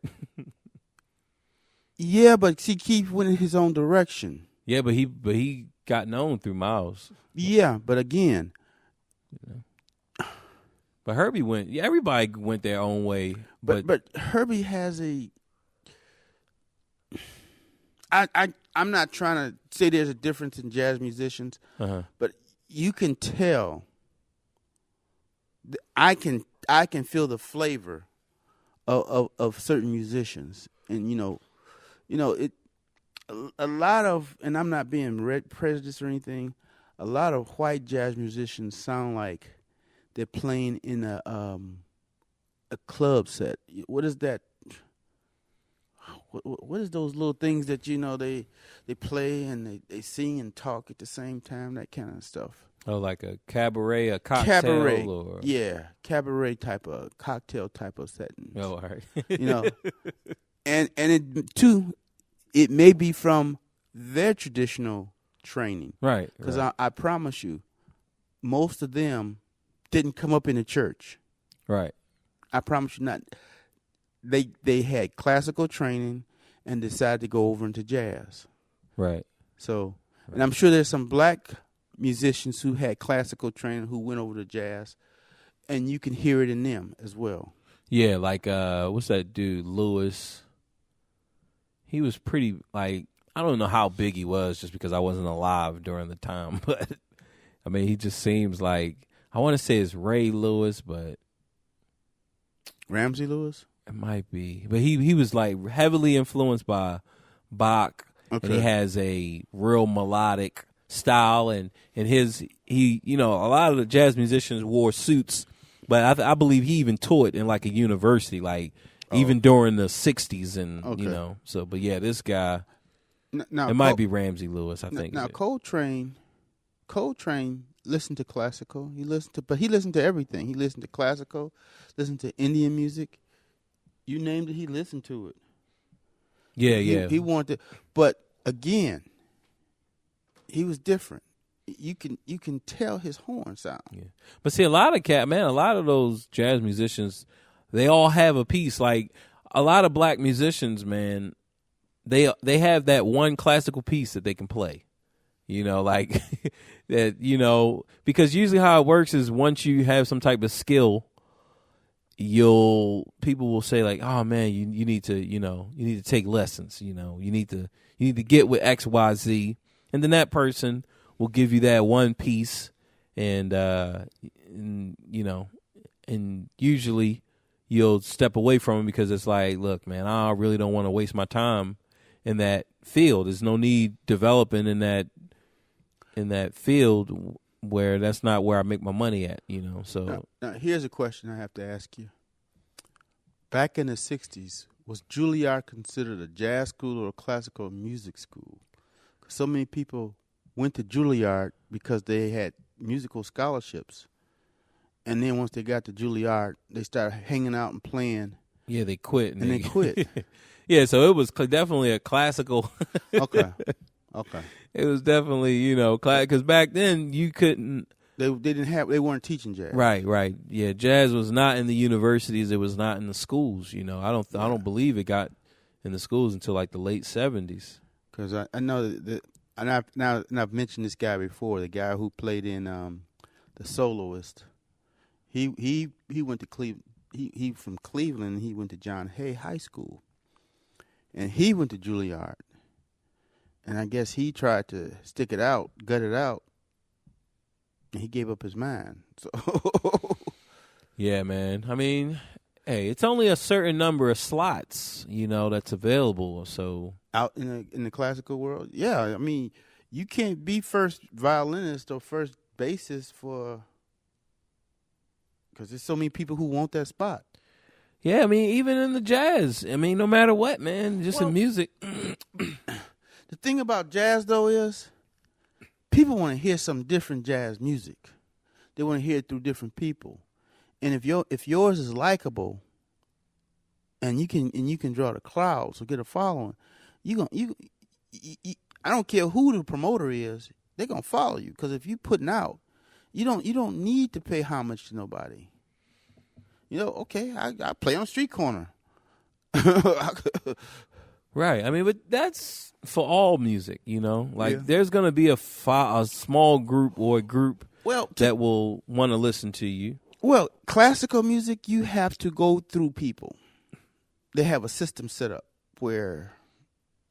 Yeah, but see, Keith went in his own direction. Yeah, but he got known through Miles. Yeah, but again, but Herbie went. Yeah, everybody went their own way. But Herbie has a. I'm not trying to say there's a difference in jazz musicians, but you can tell. I can feel the flavor of certain musicians, and you know it. A lot of, and I'm not being prejudiced or anything. A lot of white jazz musicians sound like they're playing in a club set. What is that? What is those little things that they play and they sing and talk at the same time? That kind of stuff. Oh, like a cabaret, a cocktail, or cabaret type of cocktail type of setting. Oh, all right. and it too. It may be from their traditional training. Right. Because I promise you, most of them didn't come up in the church. Right. I promise you not. They had classical training and decided to go over into jazz. Right. So, and I'm sure there's some black musicians who had classical training who went over to jazz, and you can hear it in them as well. Yeah, like what's that dude, Lewis? He was pretty, like, I don't know how big he was just because I wasn't alive during the time. But, I mean, he just seems like, I want to say it's Ray Lewis, but. Ramsey Lewis? It might be. But he was, like, heavily influenced by Bach. Okay. And he has a real melodic style. And a lot of the jazz musicians wore suits. But I believe he even taught in, like, a university, like. even during the '60s, and Okay. you know. So, but yeah, this guy, Now, it might be Ramsey Lewis, I think. Now, Coltrane listened to classical. But he listened to everything. He listened to classical, listened to Indian music. You named it, he listened to it. Yeah, yeah. He wanted, but again, he was different. You can tell his horn sound. Yeah. But see, a lot of those jazz musicians, they all have a piece. Like a lot of black musicians, man, they have that one classical piece that they can play. You know, like that. You know, because usually how it works is once you have some type of skill, people will say like, oh man, you need to take lessons. You know, you need to get with XYZ, and then that person will give you that one piece, and you know, and usually you'll step away from it because it's like, look, man, I really don't want to waste my time in that field. There's no need developing in that field where that's not where I make my money at, you know. So now here's a question I have to ask you. Back in the 60s, was Juilliard considered a jazz school or a classical music school? 'Cause so many people went to Juilliard because they had musical scholarships. And then once they got to Juilliard, they started hanging out and playing. yeah, they quit. And they quit. Yeah, so it was definitely a classical. Okay. It was definitely, you know, because back then you couldn't. They weren't teaching jazz. Right. Yeah, jazz was not in the universities. It was not in the schools. You know, I don't believe it got in the schools until like the late 70s. Because I know that, and I've mentioned this guy before. The guy who played in The Soloist. He went to Cleveland. He from Cleveland. He went to John Hay High School, and he went to Juilliard. And I guess he tried to stick it out, gut it out, and he gave up his mind. So yeah, man. I mean, hey, it's only a certain number of slots, you know, that's available. So out in the classical world, yeah. I mean, you can't be first violinist or first bassist because there's so many people who want that spot. Yeah, I mean, even in the jazz, I mean, no matter what, man, just in music. The thing about jazz, though, is people want to hear some different jazz music. They want to hear it through different people. And if yours is likable, and you can draw the crowds or get a following, I don't care who the promoter is, they're gonna follow you. Because if you putting out, you don't need to pay homage to nobody. You know, okay, I play on street corner. Right. I mean, but that's for all music, you know? Like, there's going to be a small group or a group that will want to listen to you. Well, classical music, you have to go through people. They have a system set up where...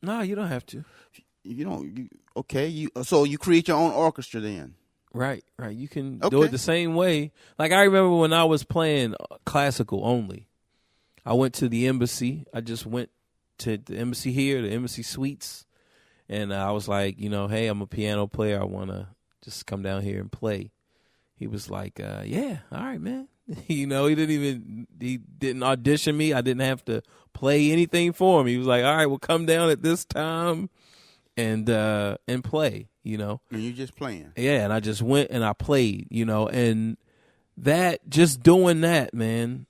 No, you don't have to. So you create your own orchestra then. Right. You can do it the same way. Like, I remember when I was playing classical only, I went to the embassy. I just went to the embassy here, the embassy suites, and I was like, you know, hey, I'm a piano player. I want to just come down here and play. He was like, yeah, all right, man. You know, he didn't audition me. I didn't have to play anything for him. He was like, all right, well, come down at this time and play, you know. And you just playing. Yeah, and I just went and I played, you know, and just doing that, man,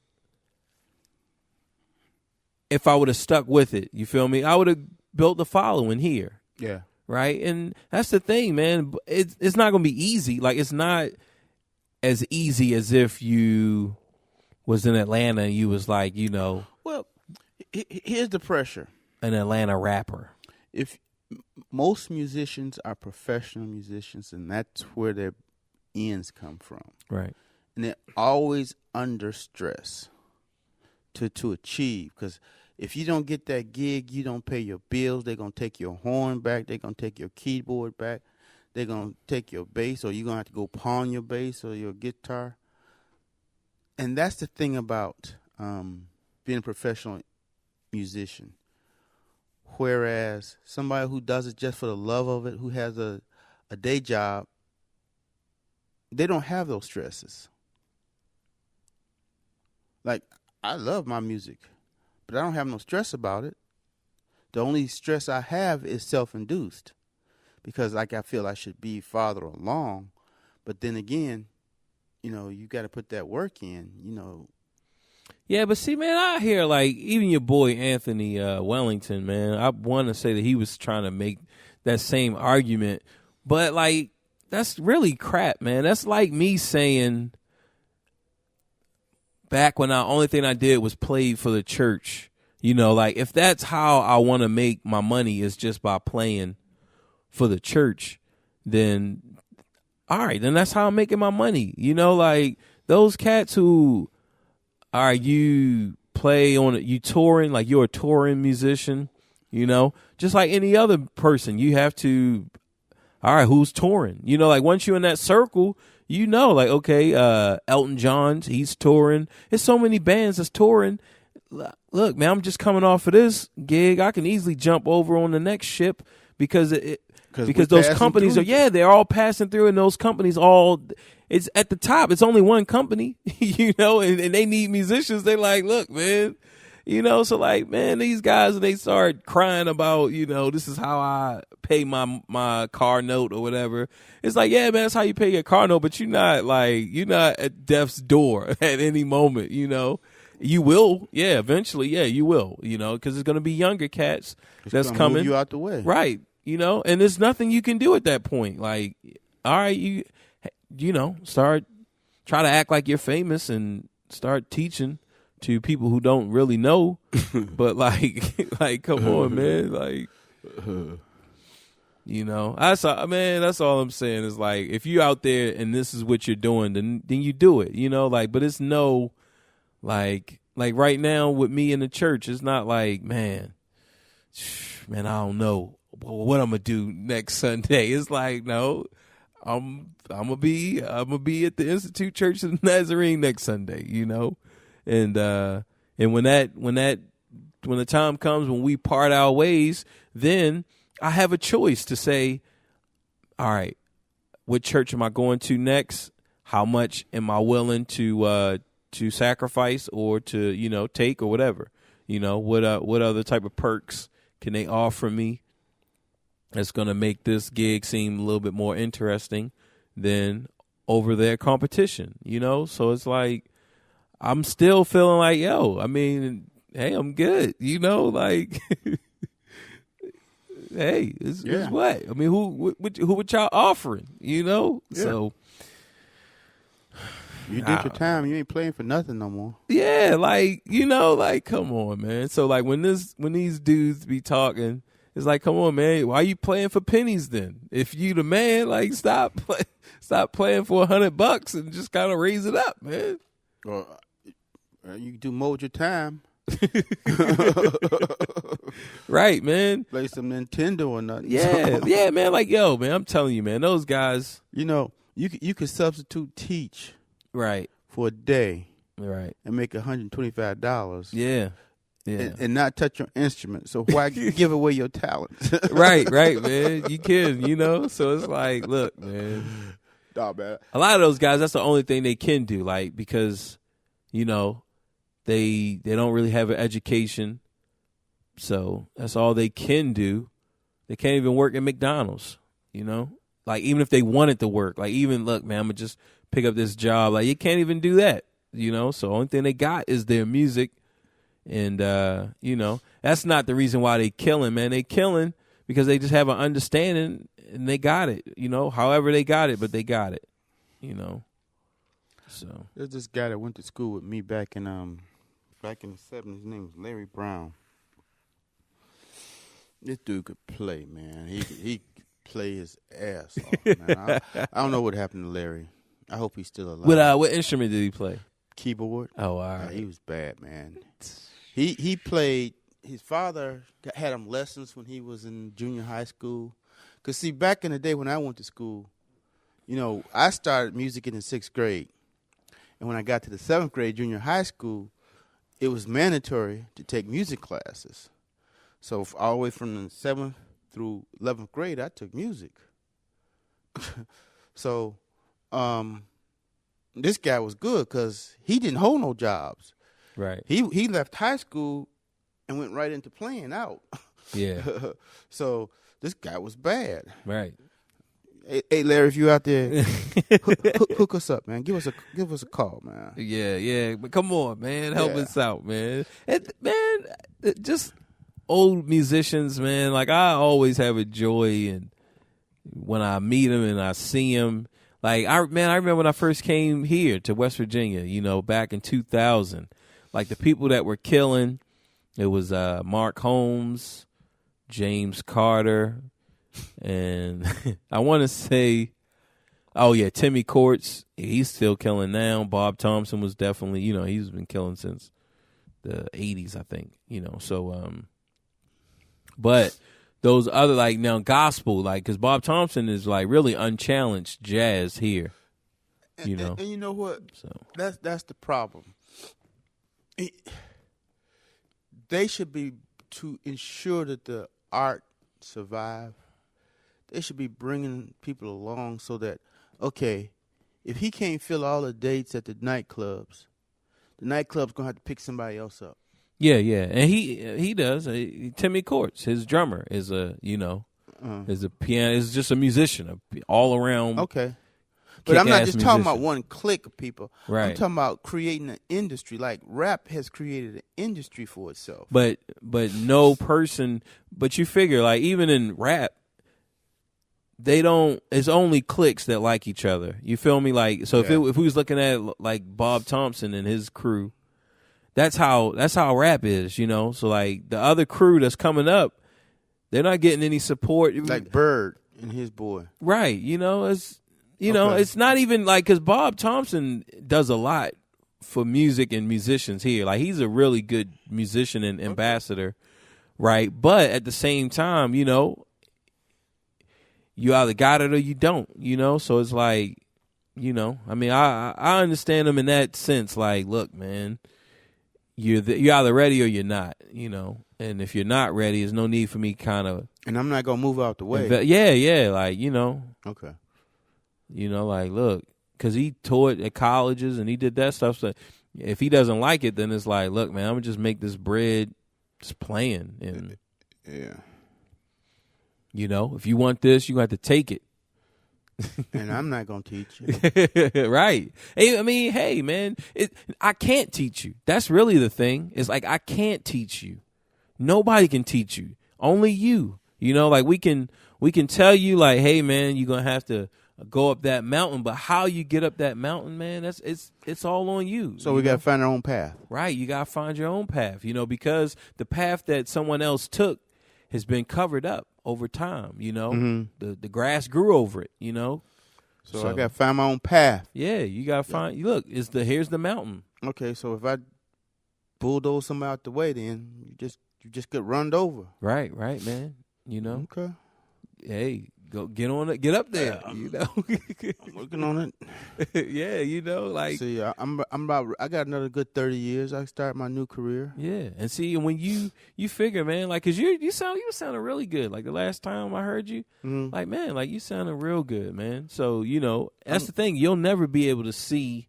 if I would have stuck with it, you feel me? I would have built the following here. Yeah. Right? And that's the thing, man. It's not going to be easy. Like, it's not as easy as if you was in Atlanta and you was like, you know. Well, here's the pressure. An Atlanta rapper. If most musicians are professional musicians, and that's where their ends come from. Right. And they're always under stress to achieve, because if you don't get that gig, you don't pay your bills. They're going to take your horn back. They're going to take your keyboard back. They're going to take your bass, or you're going to have to go pawn your bass or your guitar. And that's the thing about being a professional musician. Whereas somebody who does it just for the love of it, who has a day job, they don't have those stresses. Like, I love my music, but I don't have no stress about it. The only stress I have is self-induced because like I feel I should be farther along. But then again, you got to put that work in, Yeah, but see, man, I hear like even your boy Anthony Wellington, man. I want to say that he was trying to make that same argument, but like that's really crap, man. That's like me saying back when the only thing I did was play for the church. Like if that's how I want to make my money is just by playing for the church, then all right, then that's how I'm making my money. Like those cats who are you play on it, you touring, like you're a touring musician, just like any other person, you have to, all right, who's touring? Like once you're in that circle, like, okay, Elton John, he's touring. There's so many bands that's touring. Look, man, I'm just coming off of this gig. I can easily jump over on the next ship because those companies they're all passing through, and those companies it's at the top. It's only one company, and they need musicians. They're like, look, man, so like, man, these guys, they start crying about, this is how I pay my car note or whatever. It's like, yeah, man, that's how you pay your car note, but you're not at death's door at any moment, You will, yeah, eventually, yeah, you will, because it's going to be younger cats that's coming. Move you out the way. Right, and there's nothing you can do at that point. Like, all right, you try to act like you're famous and start teaching to people who don't really know. But like, come on, man, like, that's all I'm saying is like, if you out there and this is what you're doing, then you do it, but it's no. Like right now with me in the church, it's not like, man, I don't know what I'm gonna do next Sunday. It's like, no, I'm gonna be at the Institute Church of the Nazarene next Sunday, and when the time comes when we part our ways, then I have a choice to say, all right, what church am I going to next? How much am I willing to sacrifice or to, take or whatever, what other type of perks can they offer me that's going to make this gig seem a little bit more interesting than over their competition, So it's like, I'm still feeling like, hey, I'm good, like, hey, it's what? I mean, who would y'all offering, Yeah. So. You did your time. You ain't playing for nothing no more. Yeah, like, come on, man. So like when these dudes be talking, it's like, come on, man. Why are you playing for pennies then? If you the man, like stop playing for $100 and just kind of raise it up, man. Well, you do more with your time. Right, man. Play some Nintendo or nothing. Yeah, man. Like, yo, man, I'm telling you, man, those guys. You could substitute teach. Right. For a day. Right. And make $125. Yeah. And not touch your instrument. So why give away your talent? Right, man. You kidding, So it's like, look, man. Nah, man. A lot of those guys, that's the only thing they can do, like, because, they don't really have an education. So that's all they can do. They can't even work at McDonald's, Like, even if they wanted to work, like, even, look, man, I'm going to just pick up this job. Like, you can't even do that, So the only thing they got is their music. And, that's not the reason why they killing, man. They killing because they just have an understanding and they got it, however they got it, but they got it, So. There's this guy that went to school with me back in the 70s. His name was Larry Brown. This dude could play, man. He play his ass off, man. I don't know what happened to Larry. I hope he's still alive. What instrument did he play? Keyboard. Oh, all right. He was bad, man. He played. His father had him lessons when he was in junior high school. Cause see, back in the day when I went to school, I started music in the 6th grade, and when I got to the 7th grade junior high school, it was mandatory to take music classes. So all the way from the 7th through 11th grade, I took music. So. This guy was good because he didn't hold no jobs. Right. He left high school and went right into playing out. Yeah. So this guy was bad. Right. Hey, Larry, if you out there, hook us up, man. Give us a call, man. Yeah. But come on, man. Help Yeah. us out, man. Just old musicians, man. Like, I always have a joy and when I meet them and I see them. Like, I remember when I first came here to West Virginia, back in 2000. Like, the people that were killing, it was Mark Holmes, James Carter, and I want to say, Timmy Courts. He's still killing now. Bob Thompson was definitely, he's been killing since the 80s, I think, So, but those other, like, now gospel, like, because Bob Thompson is, like, really unchallenged jazz here, And you know what? So That's the problem. They should be, to ensure that the art survive, they should be bringing people along so that, okay, if he can't fill all the dates at the nightclub's going to have to pick somebody else up. Yeah, and he does. Timmy Courts, his drummer, is a is a piano, is just a musician, all around. Okay, but I'm not just talking about musician. one clique of people. Right. I'm talking about creating an industry. Like rap has created an industry for itself. But no person. But you figure, like, even in rap, they don't. It's only cliques that like each other. You feel me? Like, so Yeah. if we was looking at like Bob Thompson and his crew, that's how rap is. So like the other crew that's coming up, they're not getting any support. Like Bird and his boy. Right. It's Okay. it's not even like, because Bob Thompson does a lot for music and musicians here. Like, he's a really good musician and ambassador, right? But at the same time, you either got it or you don't, So it's like, I mean, I understand him in that sense. Like, look, man, you're either ready or you're not, And if you're not ready, there's no need for me kind of. And I'm not gonna move out the way. Yeah, like, Okay. Like, look, because he toured at colleges and he did that stuff. So if he doesn't like it, then it's like, look, man, I'm going to just make this bread just playing. And, Yeah. if you want this, you have to take it. And I'm not gonna teach you. Right. Hey, I mean, hey, man, I can't teach you. That's really the thing. It's like, I can't teach you. Nobody can teach you. Only you. Like, we can tell you, like, hey, man, you're going to have to go up that mountain, but how you get up that mountain, man, it's all on you. So we gotta find our own path. Right, you gotta find your own path, because the path that someone else took has been covered up over time, Mm-hmm. the grass grew over it, So I gotta find my own path. Yeah, you gotta find. Look, here's the mountain. Okay, so if I bulldoze somebody out the way, then you just get run over. Right, man. Okay. Hey, go get on it, get up there. I'm working on it. Yeah, like. See, I got another good 30 years. I can start my new career. Yeah, and see, when you figure, man, like, cause you sounding really good. Like the last time I heard you, Mm-hmm. like, man, like you sounding real good, man. So that's the thing. You'll never be able to see.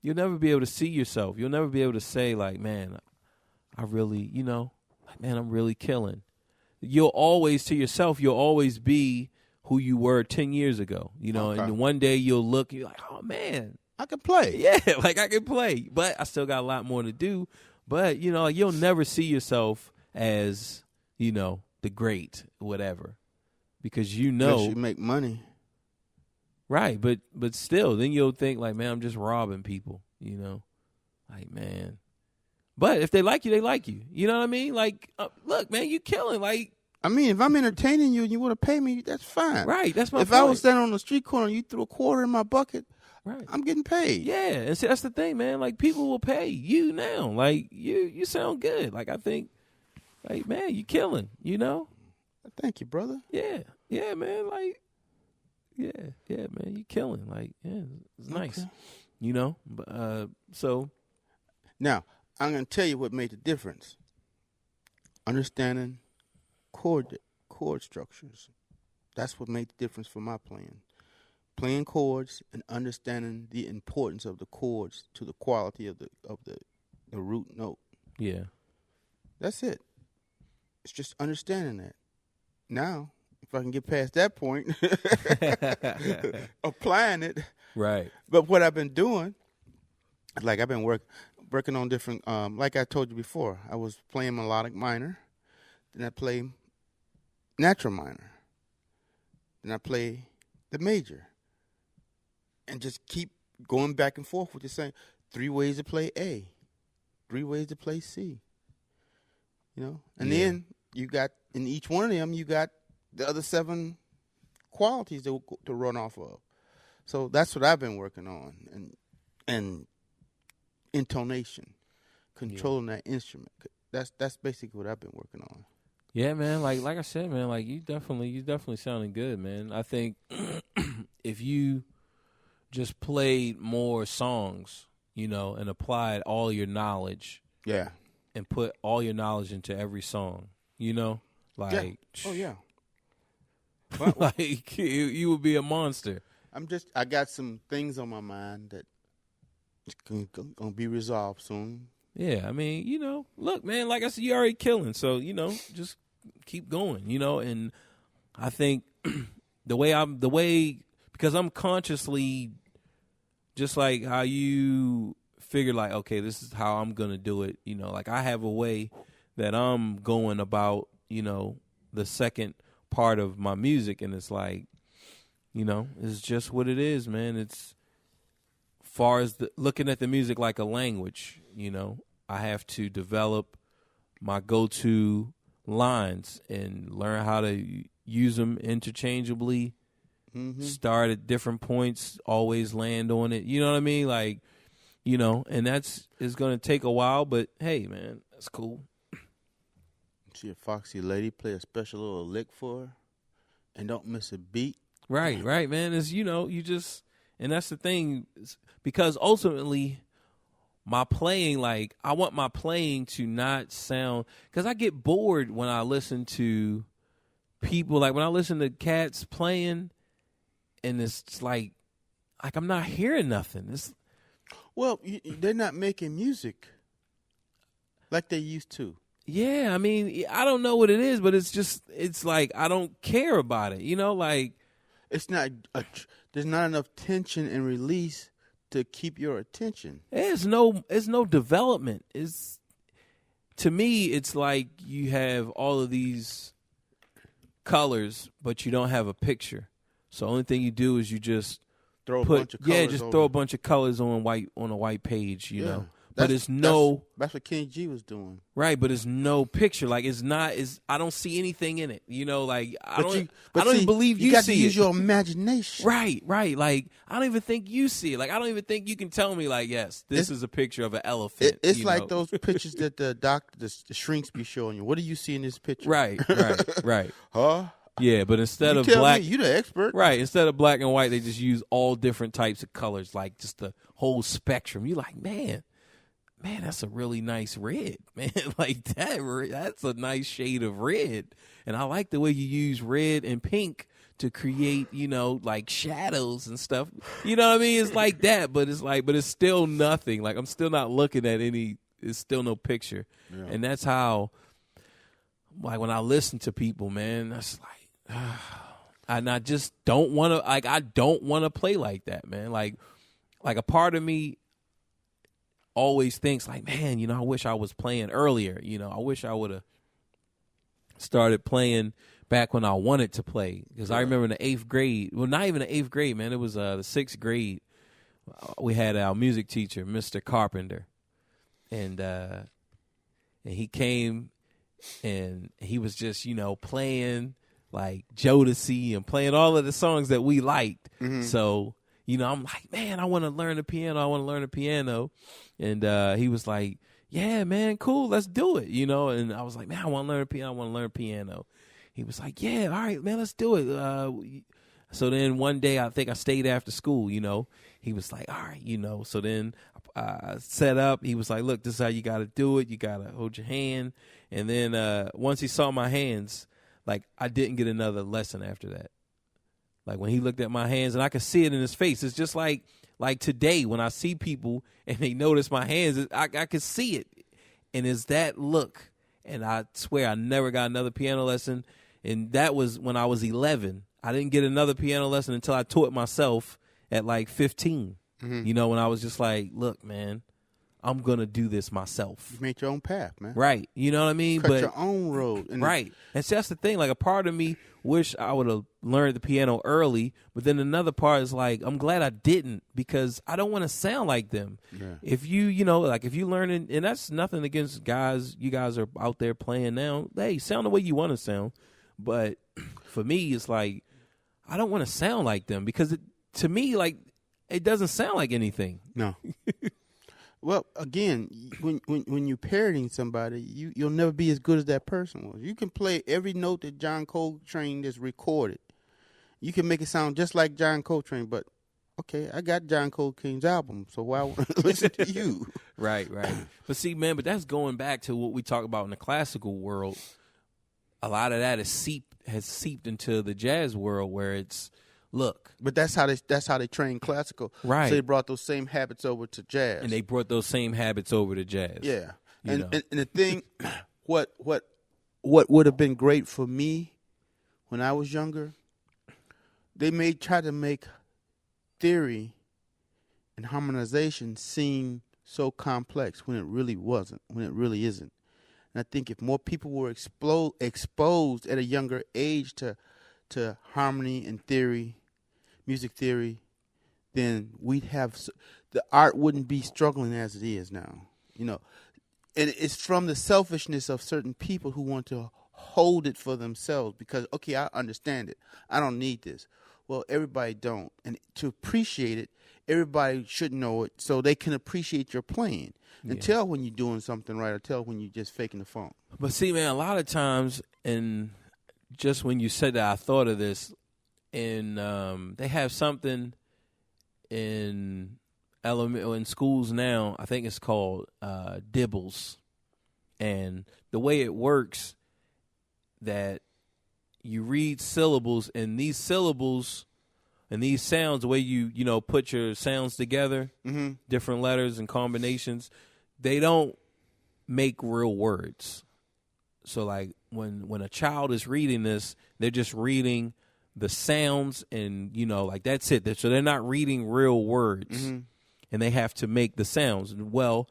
You'll never be able to see yourself. You'll never be able to say, like, man, I really, like, man, I'm really killing. You'll always, to yourself, you'll always be who you were 10 years ago, Okay. and one day you're like, oh, man, I can play. yeah, like I can play, but I still got a lot more to do. But, you'll never see yourself as, the great, whatever, because Unless you make money. right. But still, then you'll think like, man, I'm just robbing people, like, man. But if they like you, they like you. You know what I mean? Like, look, man, you killing. Like, I mean, if I'm entertaining you and you want to pay me, that's fine. right. That's my If point. I was standing on the street corner and you threw a quarter in my bucket, right. I'm getting paid. Yeah, and see, that's the thing, man. Like, people will pay you now. Like, you sound good. Like, I think, like, man, you killing. Thank you, brother. Yeah, man. Like, yeah, man, you killing. Like, yeah, it's nice. Okay. But so Now, I'm going to tell you what made the difference. Understanding chord structures. That's what made the difference for my playing. Playing chords and understanding the importance of the chords to the quality of the root note. yeah, That's it. It's just understanding that. Now, if I can get past that point, applying it. Right. But what I've been doing, like I've been working on different, like I told you before, I was playing melodic minor, then I play natural minor, then I play the major, and just keep going back and forth with the same 3 ways to play A, 3 ways to play C. You know, and then you got in each one of them, you got the other 7 qualities to run off of. So that's what I've been working on, and intonation, controlling that instrument. That's basically what I've been working on. Yeah, man. Like I said, man. Like you definitely sounding good, man. I think if you just played more songs, you know, and applied all your knowledge, and put all your knowledge into every song, you know, like like you would be a monster. I got some things on my mind that gonna be resolved soon. Yeah, I mean, you know, look, man, like I said, you already killing, so you know, just keep going, you know. And I think because I'm consciously, just like how you figure, like, okay, this is how I'm gonna do it, you know. Like I have a way that I'm going about, you know, the second part of my music, and it's like, you know, it's just what it is, man. It's far as looking at the music like a language, you know, I have to develop my go-to lines and learn how to use them interchangeably, start at different points, always land on it. You know what I mean? Like, you know, and it's going to take a while, but hey, man, that's cool. See a foxy lady, play a special little lick for her, and don't miss a beat. Right, man. It's, you know, you just, and that's the thing, because ultimately my playing, like, I want my playing to not sound, because I get bored when I listen to people, like when I listen to cats playing, and it's like I'm not hearing nothing. It's, well, they're not making music like they used to. Yeah, I mean, I don't know what it is, but it's like I don't care about it, you know, like. It's not, there's not enough tension and release to keep your attention. It's no development. To me, it's like you have all of these colors, but you don't have a picture. So the only thing you do is you just throw a bunch of colors throw a bunch of colors on a white page, you know. But it's that's what King G was doing. Right, but it's no picture. Like I don't see anything in it. You know, like I don't even believe you got see to use it. your imagination. Right. Like I don't even think you see it. Like I don't even think you can tell me, like, yes, this is a picture of an elephant. It's like those pictures that the shrinks be showing you. What do you see in this picture? Right. Huh? Yeah, but instead you of tell black, me, you the expert. Right. Instead of black and white, they just use all different types of colors, like just the whole spectrum. You're like, man, that's a really nice red, man. Like that's a nice shade of red. And I like the way you use red and pink to create, you know, like shadows and stuff. You know what I mean? It's like that, but it's still nothing. Like I'm still not looking at it's still no picture. Yeah. And that's how, like when I listen to people, man, that's like, and I just don't want to, like, I don't want to play like that, man. Like a part of me always thinks like, man, you know, I wish I was playing earlier. You know, I wish I would have started playing back when I wanted to play. Because I remember in the 8th grade, well, not even the 8th grade, man. It was the 6th grade. We had our music teacher, Mr. Carpenter, and he came and he was just, you know, playing like Jodeci and playing all of the songs that we liked. Mm-hmm. So, you know, I'm like, man, I want to learn the piano. And he was like, yeah, man, cool, let's do it, you know. And I was like, man, I want to learn piano. He was like, yeah, all right, man, let's do it. So then one day, I think I stayed after school, you know. He was like, all right, you know. So then I set up. He was like, look, this is how you got to do it. You got to hold your hand. And then once he saw my hands, like, I didn't get another lesson after that. Like, when he looked at my hands, and I could see it in his face. It's just like today when I see people and they notice my hands, I could see it. And it's that look. And I swear I never got another piano lesson. And that was when I was 11. I didn't get another piano lesson until I taught myself at like 15. You know, when I was just like, look, man, I'm going to do this myself. You made your own path, man. Right. You know what I mean? Cut your own road. Right. And see, that's the thing. Like, a part of me wish I would have learned the piano early, but then another part is like, I'm glad I didn't, because I don't want to sound like them. Yeah. If you know, like, if you learn, and that's nothing against guys, you guys are out there playing now, hey, sound the way you want to sound. But for me, it's like, I don't want to sound like them, because to me, like, it doesn't sound like anything. No. Well, again, when you're parodying somebody, you'll never be as good as that person was. You can play every note that John Coltrane just recorded. You can make it sound just like John Coltrane, but okay, I got John Coltrane's album, so why would I listen to you? Right. But see, man, that's going back to what we talk about in the classical world. A lot of that has seeped into the jazz world, where it's, look. But that's how they train classical. Right. So they brought those same habits over to jazz. And they brought those same habits over to jazz. Yeah. You And the thing, what would have been great for me when I was younger, they try to make theory and harmonization seem so complex when it really wasn't, when it really isn't. And I think if more people were exposed at a younger age to harmony and theory, music theory, then we'd have, the art wouldn't be struggling as it is now, you know. And it's from the selfishness of certain people who want to hold it for themselves because, okay, I understand it. I don't need this. Well, everybody don't. And to appreciate it, everybody should know it so they can appreciate your playing. And tell when you're doing something right or tell when you're just faking the funk. But see, man, a lot of times, and just when you said that, I thought of this. And they have something in schools now. I think it's called dibbles, and the way it works, that you read syllables, and these syllables and these sounds, the way you put your sounds together, different letters and combinations, they don't make real words. So like when a child is reading this, they're just reading the sounds and, like that's it. So they're not reading real words, and they have to make the sounds. Well,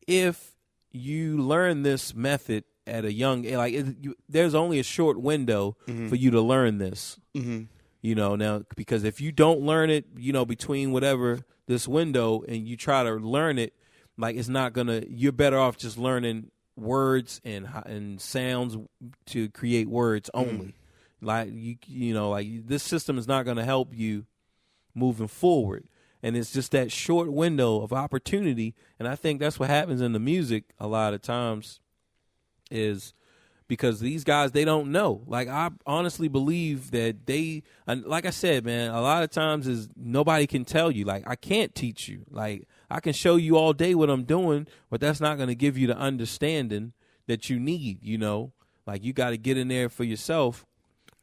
if you learn this method at a young age, there's only a short window for you to learn this, now, because if you don't learn it, between whatever this window and you try to learn it, like it's not going to, you're better off just learning words and sounds to create words only. Like like this system is not going to help you moving forward, and it's just that short window of opportunity. And I think that's what happens in the music a lot of times, is because these guys, they don't know. Like I honestly believe that like I said, man, a lot of times is nobody can tell you. Like I can't teach you. Like I can show you all day what I'm doing, but that's not going to give you the understanding that you need. Like you got to get in there for yourself.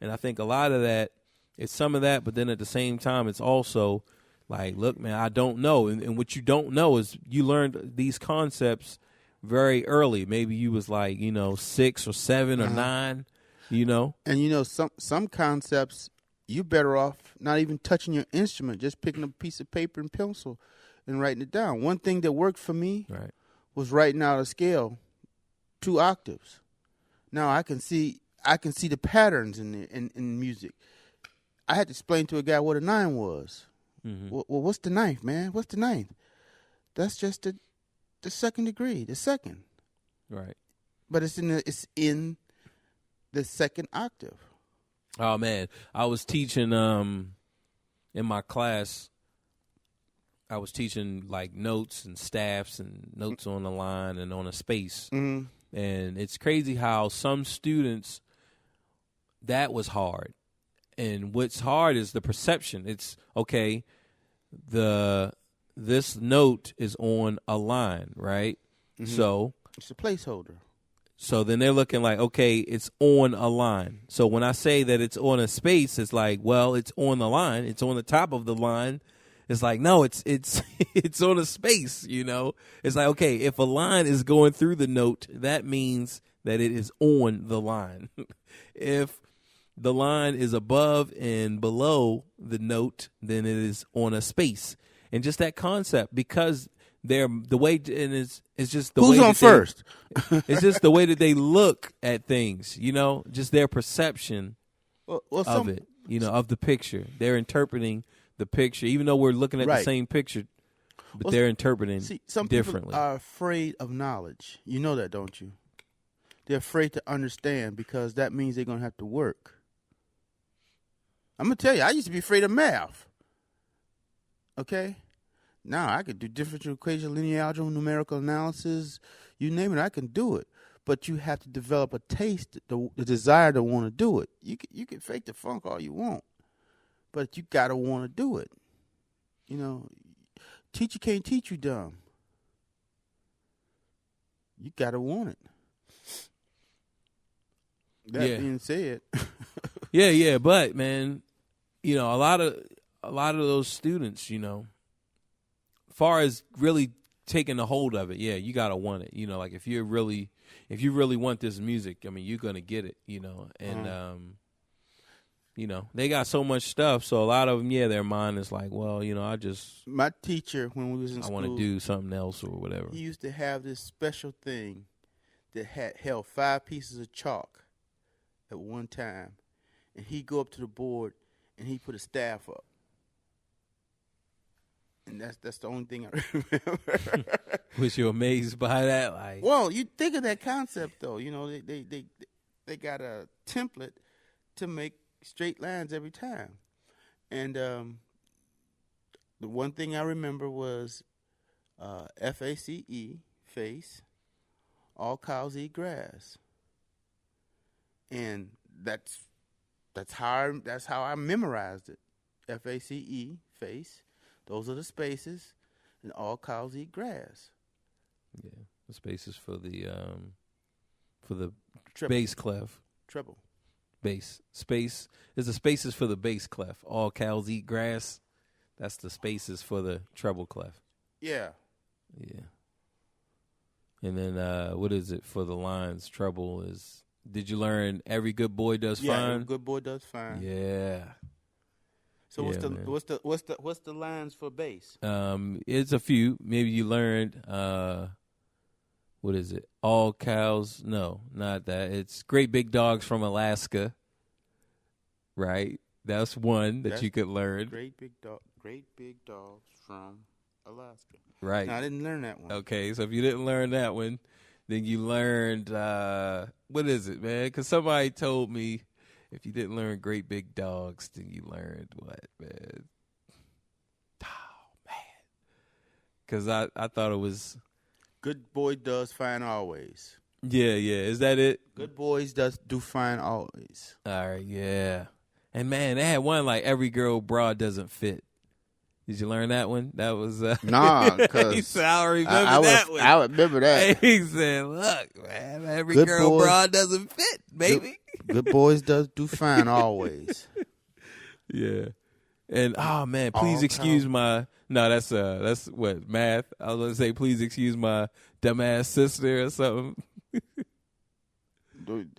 And I think a lot of that, it's some of that, but then at the same time, it's also like, look, man, I don't know. And what you don't know is you learned these concepts very early. Maybe you was like, 6 or 7 or 9, And, some concepts, you're better off not even touching your instrument, just picking up a piece of paper and pencil and writing it down. One thing that worked for me was writing out a scale, 2 octaves. Now I can see the patterns in music. I had to explain to a guy what a 9 was. Well, what's the 9th, man? What's the 9th? That's just the second degree, the second. Right. But it's in the second octave. Oh man, I was teaching in my class. I was teaching like notes and staffs and notes on the line and on a space. And it's crazy how some students, that was hard. And what's hard is the perception. It's, okay, this note is on a line, right? So it's a placeholder. So then they're looking like, okay, it's on a line. So when I say that it's on a space, it's like, well, it's on the line. It's on the top of the line. It's like, no, it's it's on a space, It's like, okay, if a line is going through the note, that means that it is on the line. If the line is above and below the note, then it is on a space. And just that concept, because they're the way, and it's just the Who's way on that first? it's just the way that they look at things, just their perception of it, of the picture. They're interpreting the picture, even though we're looking at the same picture, but they're interpreting some differently. People are afraid of knowledge. You know that, don't you? They're afraid to understand because that means they're going to have to work. I'm going to tell you, I used to be afraid of math. Okay? Now I could do differential equation, linear algebra, numerical analysis, you name it, I can do it. But you have to develop a taste, the desire to want to do it. You can fake the funk all you want, but you got to want to do it. Teacher can't teach you dumb. You got to want it. That being said. Yeah, but man, a lot of those students, far as really taking the hold of it, you gotta want it. Like if you really want this music, I mean, you're gonna get it. And they got so much stuff, so a lot of them, their mind is like, well, my teacher when we was in school, I want to do something else or whatever. He used to have this special thing that held 5 pieces of chalk at one time, and he'd go up to the board and he put a staff up. And that's the only thing I remember. Was you amazed by that? Like, well, you think of that concept though. They got a template to make straight lines every time. And the one thing I remember was FACE, face, all cows eat grass. And that's how I memorized it. FACE, face. Those are the spaces, and all cows eat grass. Yeah, the spaces for the Treble. bass clef. Treble. Bass. Space is the spaces for the bass clef. All cows eat grass. That's the spaces for the treble clef. Yeah. Yeah. And then what is it for the lines? Treble is. Did you learn every good boy does fine? Yeah, every good boy does fine. Yeah. So what's the lines for bass? It's a few. Maybe you learned what is it? All cows? No, not that. It's great big dogs from Alaska. Right? That's one that you could learn. Great big dogs from Alaska. Right. No, I didn't learn that one. Okay, so if you didn't learn that one, then you learned what is it, man? Because somebody told me if you didn't learn great big dogs, then you learned what, man? Oh, man. Because I thought it was... Good boy does fine always. Yeah. Is that it? Good boys do fine always. All right, yeah. And, man, they had one like every girl bra doesn't fit. Did you learn that one? That was... Nah, because... He said, I remember that one. I remember that. He said, look, man, every girl bra doesn't fit, baby. Good boys do fine always. Yeah. And oh man, please excuse my that's what, math. I was gonna say please excuse my dumbass sister or something.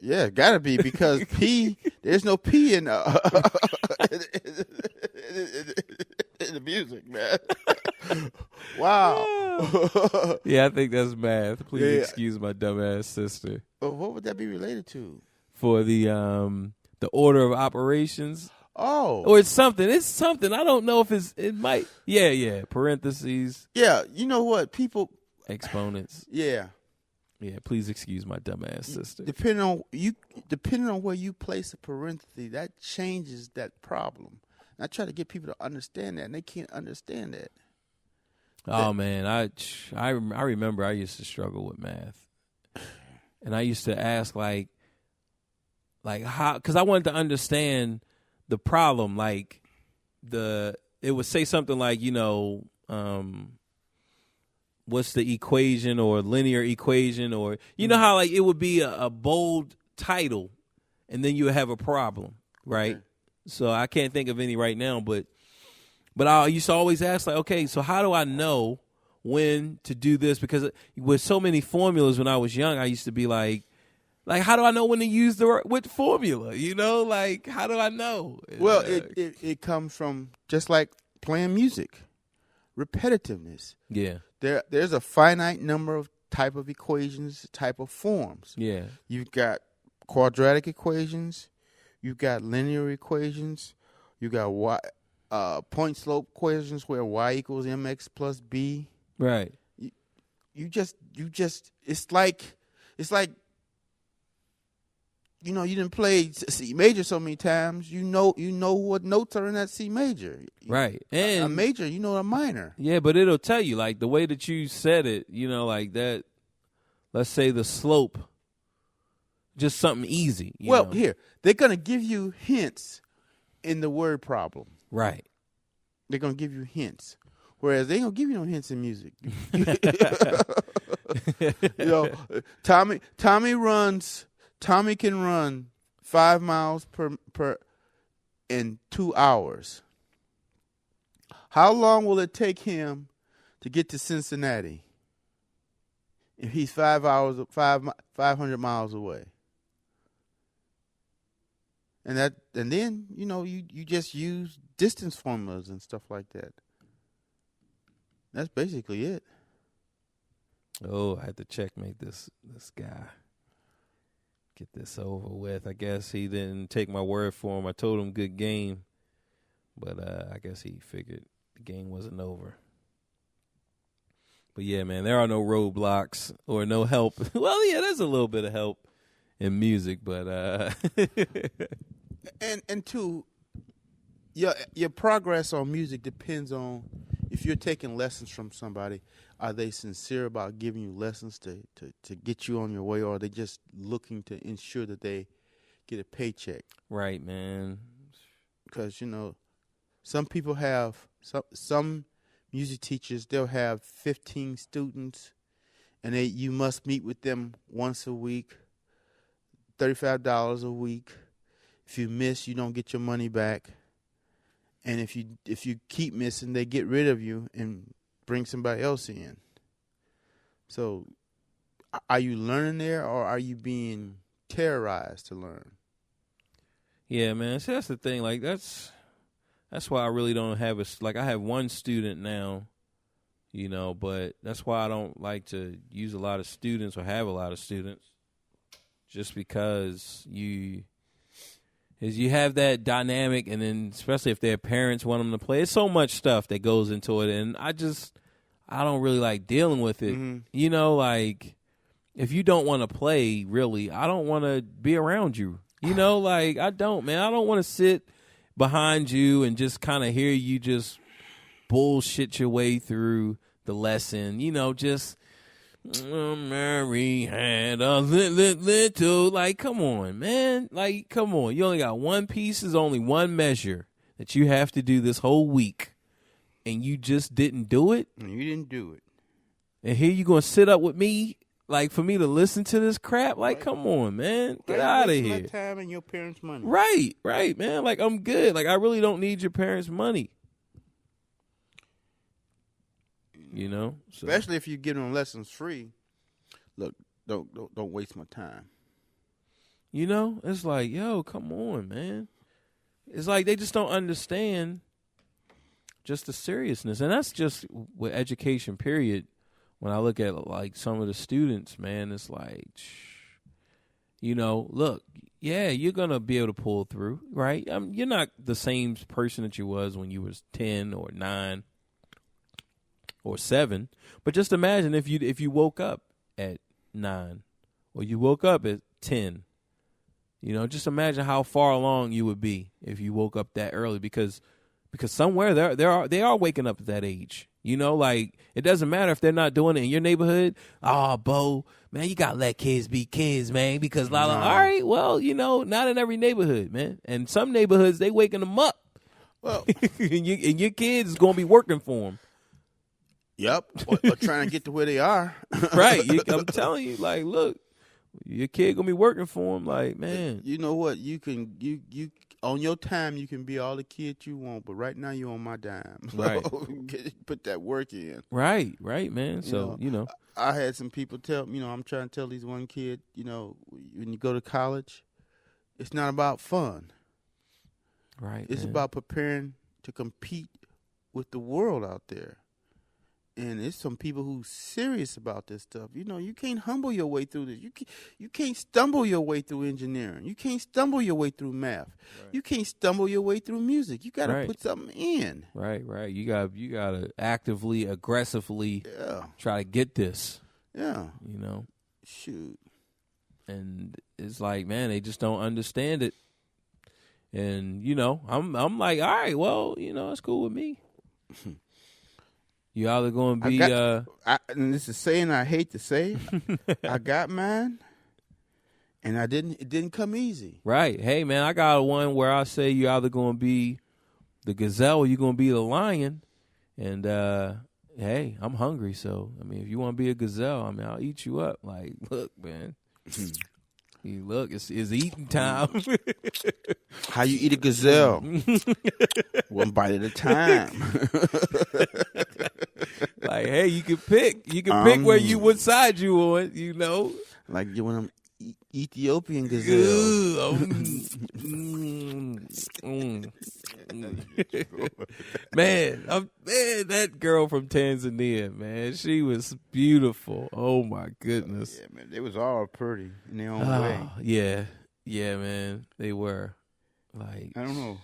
Yeah, gotta be because P there's no P in the music, man. Wow. Yeah, I think that's math. Please excuse my dumbass sister. But what would that be related to? For the order of operations. Oh. Or it's something. It's something. I don't know if it might. Yeah. Parentheses. Yeah. You know what? People. Exponents. Yeah. Yeah. Please excuse my dumbass sister. Depending on where you place a parenthesis, that changes that problem. And I try to get people to understand that, and they can't understand that. Oh man, I remember I used to struggle with math, and I used to ask like how, because I wanted to understand the problem. Like it would say something like, what's the equation or linear equation, or you know how like it would be a bold title, and then you would have a problem, right? Okay. So I can't think of any right now, but I used to always ask like, okay, so how do I know when to do this? Because with so many formulas when I was young, I used to be like, Like, how do I know when to use what formula? You know, like, how do I know? Well, it comes from just like playing music, repetitiveness. Yeah. There's a finite number of type of equations, type of forms. Yeah. You've got quadratic equations, you've got linear equations, you got point slope equations where y equals mx plus b. Right. You just it's like you didn't play C major so many times. You know what notes are in that C major. Right. And a major, a minor. Yeah, but it'll tell you, like, the way that you said it, like that, let's say the slope, just something easy. Well, here, they're going to give you hints in the word problem. Right. They're going to give you hints. Whereas they ain't going to give you no hints in music. Tommy can run 5 miles per in 2 hours. How long will it take him to get to Cincinnati if he's 500 miles away? And then you just use distance formulas and stuff like that. That's basically it. Oh, I had to checkmate this guy. Get this over with. I guess he didn't take my word for him. I told him good game, but I guess he figured the game wasn't over. But yeah, man, there are no roadblocks or no help. Well, yeah, there's a little bit of help in music, but and two, your progress on music depends on if you're taking lessons from somebody. Are they sincere about giving you lessons to get you on your way, or are they just looking to ensure that they get a paycheck? Right, man. Because some people have some music teachers. They'll have 15 students, and you must meet with them once a week, $35 a week. If you miss, you don't get your money back. And if you keep missing, they get rid of you and bring somebody else in. So, are you learning there, or are you being terrorized to learn? Yeah, man. So that's the thing. Like that's why I really don't have I have one student now, but that's why I don't like to use a lot of students or have a lot of students, just because you have that dynamic, and then especially if their parents want them to play, it's so much stuff that goes into it, and I don't really like dealing with it. Mm-hmm. Like if you don't want to play, really, I don't want to be around you. Like I don't, man. I don't want to sit behind you and just kind of hear you just bullshit your way through the lesson. Just Mary had a little, like, come on, man. Like, come on. You only got one piece. There's only one measure that you have to do this whole week. And you just didn't do it? You didn't do it. And here you going to sit up with me, like, for me to listen to this crap? Like, come on, man. Get out of here. My time and your parents' money. Right, man. Like, I'm good. Like, I really don't need your parents' money. So. Especially if you give them lessons free. Look, don't waste my time. It's like, yo, come on, man. It's like they just don't understand just the seriousness. And that's just with education, period. When I look at, like, some of the students, man, it's like, look, yeah, you're going to be able to pull through, right? You're not the same person that you was when you was 10 or 9 or 7. But just imagine if you woke up at 9 or you woke up at 10. Just imagine how far along you would be if you woke up that early, because somewhere they are waking up at that age. Like, it doesn't matter if they're not doing it in your neighborhood. Oh, Bo, man, you gotta let kids be kids, man, because all right, well, not in every neighborhood, man. And some neighborhoods, they waking them up. Well, and your kids is gonna be working for them. Yep, or trying to get to where they are. Right, I'm telling you, like, look, your kid gonna be working for them, like, man. You know what? You on your time, you can be all the kid you want, but right now you're on my dime. Right. Put that work in. Right, man. So, I had some people tell me, I'm trying to tell these one kid, when you go to college, it's not about fun. Right. It's about preparing to compete with the world out there. And there's some people who's serious about this stuff. You can't humble your way through this. You can't stumble your way through engineering. You can't stumble your way through math. Right. You can't stumble your way through music. You got to put something in. Right. You got to actively, aggressively try to get this. Yeah. Shoot. And it's like, man, they just don't understand it. And I'm like, all right, well, it's cool with me. You either going to be and this is saying I hate to say, I got mine, and it didn't come easy. Right. Hey, man, I got one where I say you either going to be the gazelle or you're going to be the lion. And, hey, I'm hungry. So, if you want to be a gazelle, I'll eat you up. Like, look, man. Look, it's eating time. How you eat a gazelle? One bite at a time. Like, hey, you can pick. You can pick what side you on. Like you want them Ethiopian gazelle. Man, that girl from Tanzania, man, she was beautiful. Oh my goodness. Yeah, man, they was all pretty in their own way. Yeah, man, they were. Like, I don't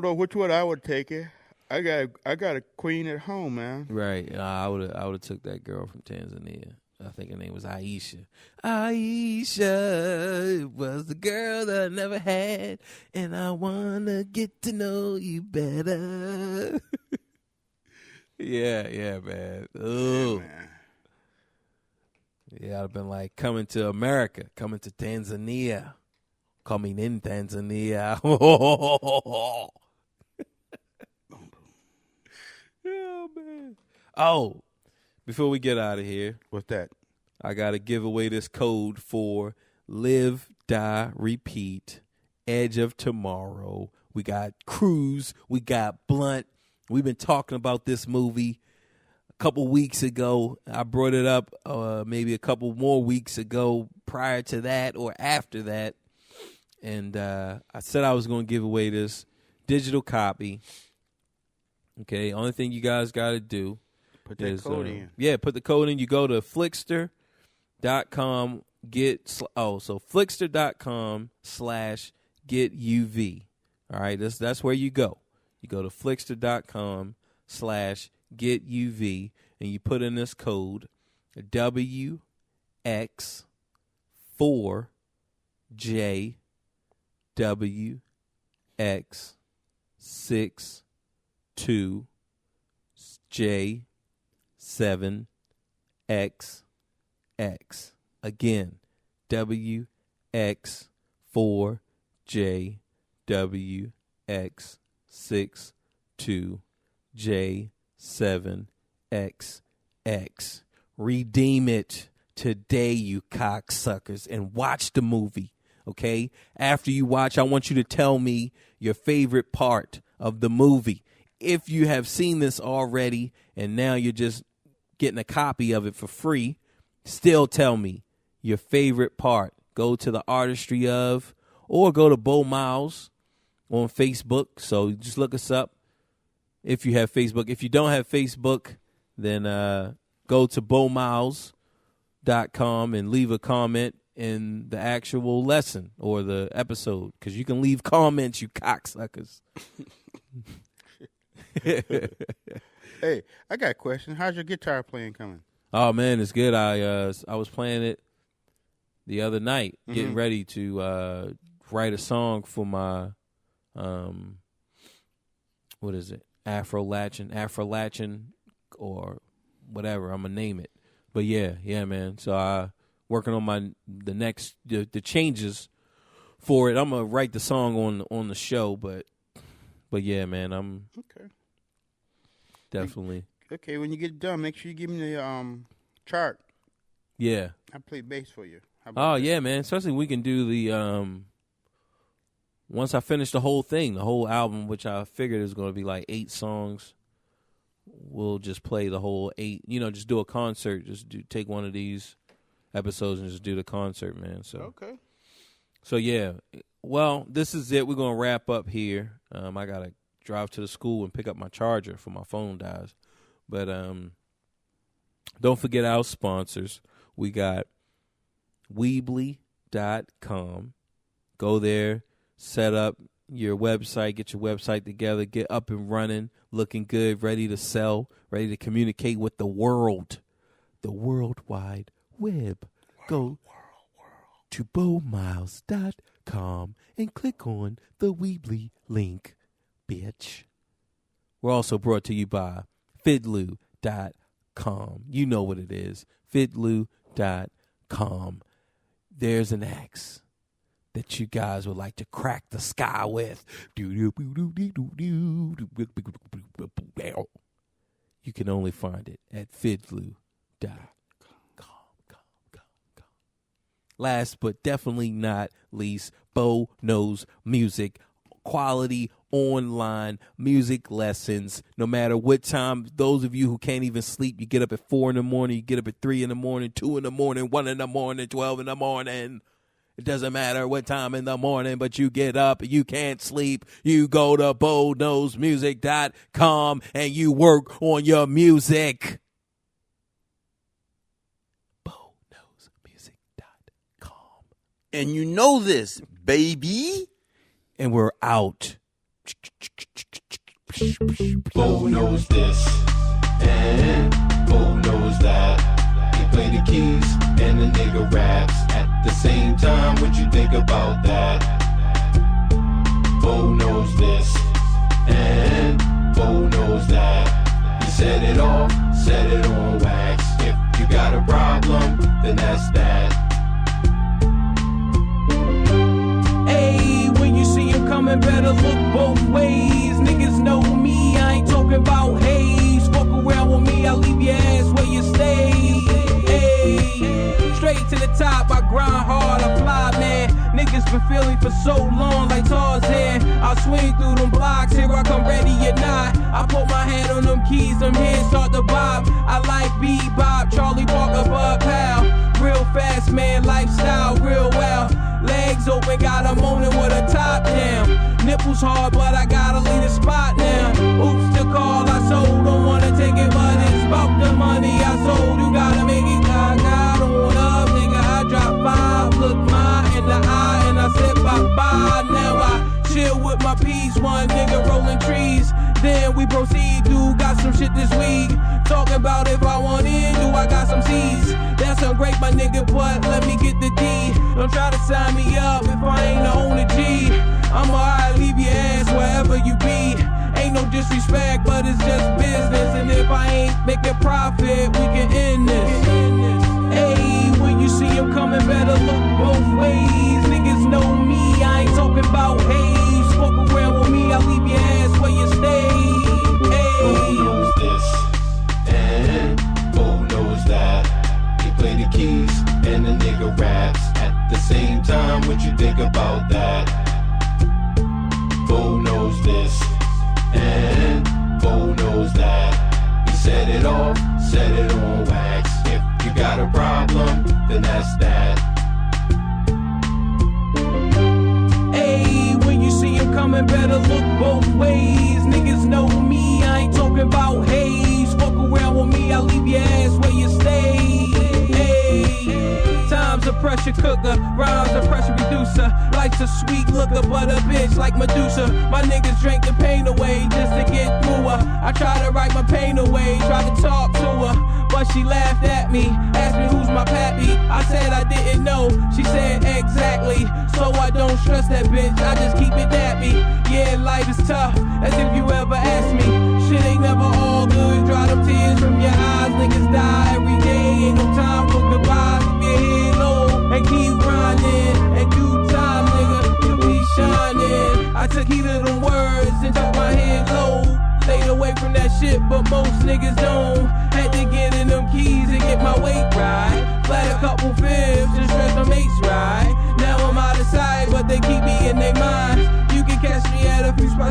know which one I would take it. I got a queen at home, man. Right. I would have took that girl from Tanzania. I think her name was Aisha. Aisha was the girl that I never had, and I want to get to know you better. Yeah, man. Ooh. Yeah, man. Yeah, I'd have been like, coming to America, coming to Tanzania, coming in Tanzania. Oh, man. Oh. Before we get out of here. What's that? I got to give away this code for Live, Die, Repeat, Edge of Tomorrow. We got Cruise. We got Blunt. We've been talking about this movie a couple weeks ago. I brought it up maybe a couple more weeks ago prior to that or after that. And I said I was going to give away this digital copy. Okay, only thing you guys got to do. Put that code in. Yeah, put the code in. You go to Flixster.com. So Flixster.com/getUV. All right, that's where you go. You go to Flixster.com/getUV, and you put in this code WX4JW7XX. Again, WX4JW6-2J7XX. Redeem it today, you cocksuckers, and watch the movie, okay? After you watch, I want you to tell me your favorite part of the movie. If you have seen this already and now you're just getting a copy of it for free, still tell me your favorite part. Go to the Artistry of, or go to Bo Miles on Facebook. So just look us up if you have Facebook. If you don't have Facebook, then go to BoMiles.com and leave a comment in the actual lesson or the episode, because you can leave comments, you cocksuckers. Hey, I got a question. How's your guitar playing coming? Oh man, it's good. I was playing it the other night, getting ready to write a song for my what is it? Afro-Latchin, or whatever. I'm gonna name it. But yeah, man. So I working on the changes for it. I'm gonna write the song on the show, but yeah, man, I'm okay. Definitely. Okay, when you get done, make sure you give me the chart. Yeah. I play bass for you. Oh, yeah, man. Especially we can do the once I finish the whole thing, the whole album, which I figured is going to be like 8 songs, we'll just play the whole 8. Just do a concert. Take one of these episodes and just do the concert, man. Okay. So yeah. Well, this is it. We're gonna wrap up here. I gotta drive to the school and pick up my charger for my phone dies. But don't forget our sponsors. We got Weebly.com. Go there, set up your website, get your website together, get up and running, looking good, ready to sell, ready to communicate with the world, the World Wide Web. Go to bowmiles.com and click on the Weebly link, bitch. We're also brought to you by Fidlu.com. You know what it is. Fidlu.com. There's an axe that you guys would like to crack the sky with. You can only find it at Fidlu.com. Last but definitely not least, Bo Knows Music. Quality online music lessons, no matter what time. Those of you who can't even sleep, you get up at 4 in the morning, you get up at 3 in the morning, 2 in the morning, 1 in the morning, 12 in the morning. It doesn't matter what time in the morning, but you get up, you can't sleep. You go to BoKnowsMusic.com and you work on your music. And you know this, baby. And we're out. Bo knows this, and Bo knows that. He play the keys, and the nigga raps at the same time. What you think about that? Bo knows this, and Bo knows that. He set it off, set it on wax. If you got a problem, then that's that. When you see him coming, better look both ways. Niggas know me, I ain't talking about haze. Fuck around with me, I'll leave your ass where you stay. Hey, straight to the top, I grind hard, I fly, man. Niggas been feeling for so long like Tarzan. I swing through them blocks, here I come ready or not. I put my hand on them keys, them hands start to bob. I like bebop, Charlie Parker, Bud Powell. Real fast, man, lifestyle, real well. Legs open, got a moment with a top down. Nipples hard, but I gotta leave the spot now. Oops, the call I sold, don't wanna take it, but it's about the money I sold. You gotta make it, God on up, nigga. I dropped 5, look mine in the eye, and I said bye-bye. Now I chill with my peace, one nigga rolling trees. Then we proceed, dude, got some shit this week. Talking about if I want in, do I got some C's? That's some great, my nigga, but let me get the D. Don't try to sign me up if I ain't the owner G. I'ma alright, leave your ass wherever you be. Ain't no disrespect, but it's just business. And if I ain't making profit, we can end this. Hey, when you see him coming, better look both ways. Niggas know me, I ain't talking about haze. Fuck around with me, I'll leave your ass where you stay. Bo knows this, and Bo knows that. He play the keys, and the nigga raps at the same time. What you think about that? Bo knows this, and Bo knows that. He set it off, set it on wax. If you got a problem, then that's that. Hey, when you see him coming, better look both ways. Niggas know me, I ain't talking about haze. Fuck around with me, I'll leave your ass where you stay. Hey, time's a pressure cooker, rhymes a pressure reducer. Life's a sweet looker, but a bitch like Medusa. My niggas drank the pain away just to get through her. I try to write my pain away, try to talk to her, but she laughed at me, asked me who's my pappy. I said I didn't know, she said exactly. So I don't stress that bitch, I just keep it dappy. Yeah, life is tough, as if you ever asked me. Shit ain't never all good, dry them tears from your eyes. Niggas die every day, ain't no time for goodbyes. Keep your head low and keep grinding. In due time, nigga, you'll be shining. I took heed of them words and took my head low. Stayed away from that shit, but most niggas don't. Had to get in them keys and get my weight right. Flat a couple fibs and stress my mates right. Now I'm out of sight, but they keep me in their minds.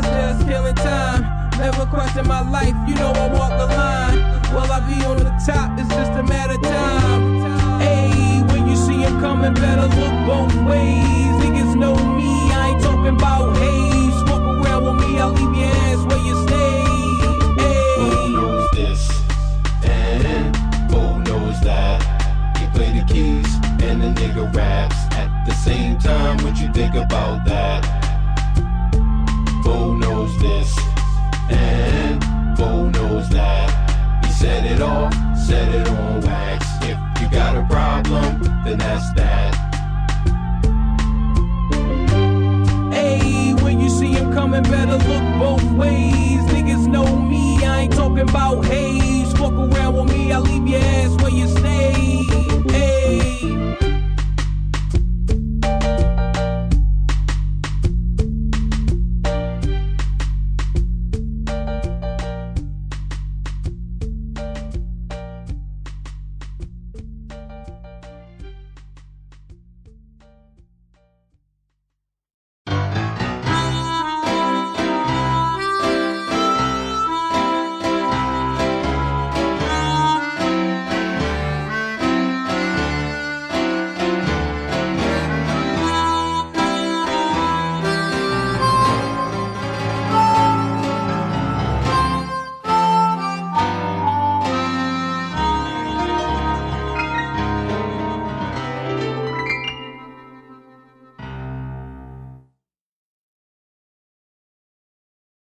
I just killing time. Never question my life, you know I walk the line. Will I be on the top? It's just a matter of time. Hey, when you see him coming, better look both ways. Niggas know me, I ain't talking about haze. Walk around with me, I'll leave your ass where you stay. Who knows this and who knows that? You play the keys and the nigga raps at the same time. What you think about that? Who knows this and who knows that? He said it all, said it on wax. If you got a problem, then that's that. Hey, when you see him coming, better look both ways. Niggas know me, I ain't talking about haze. Walk around with me, I'll leave your ass where you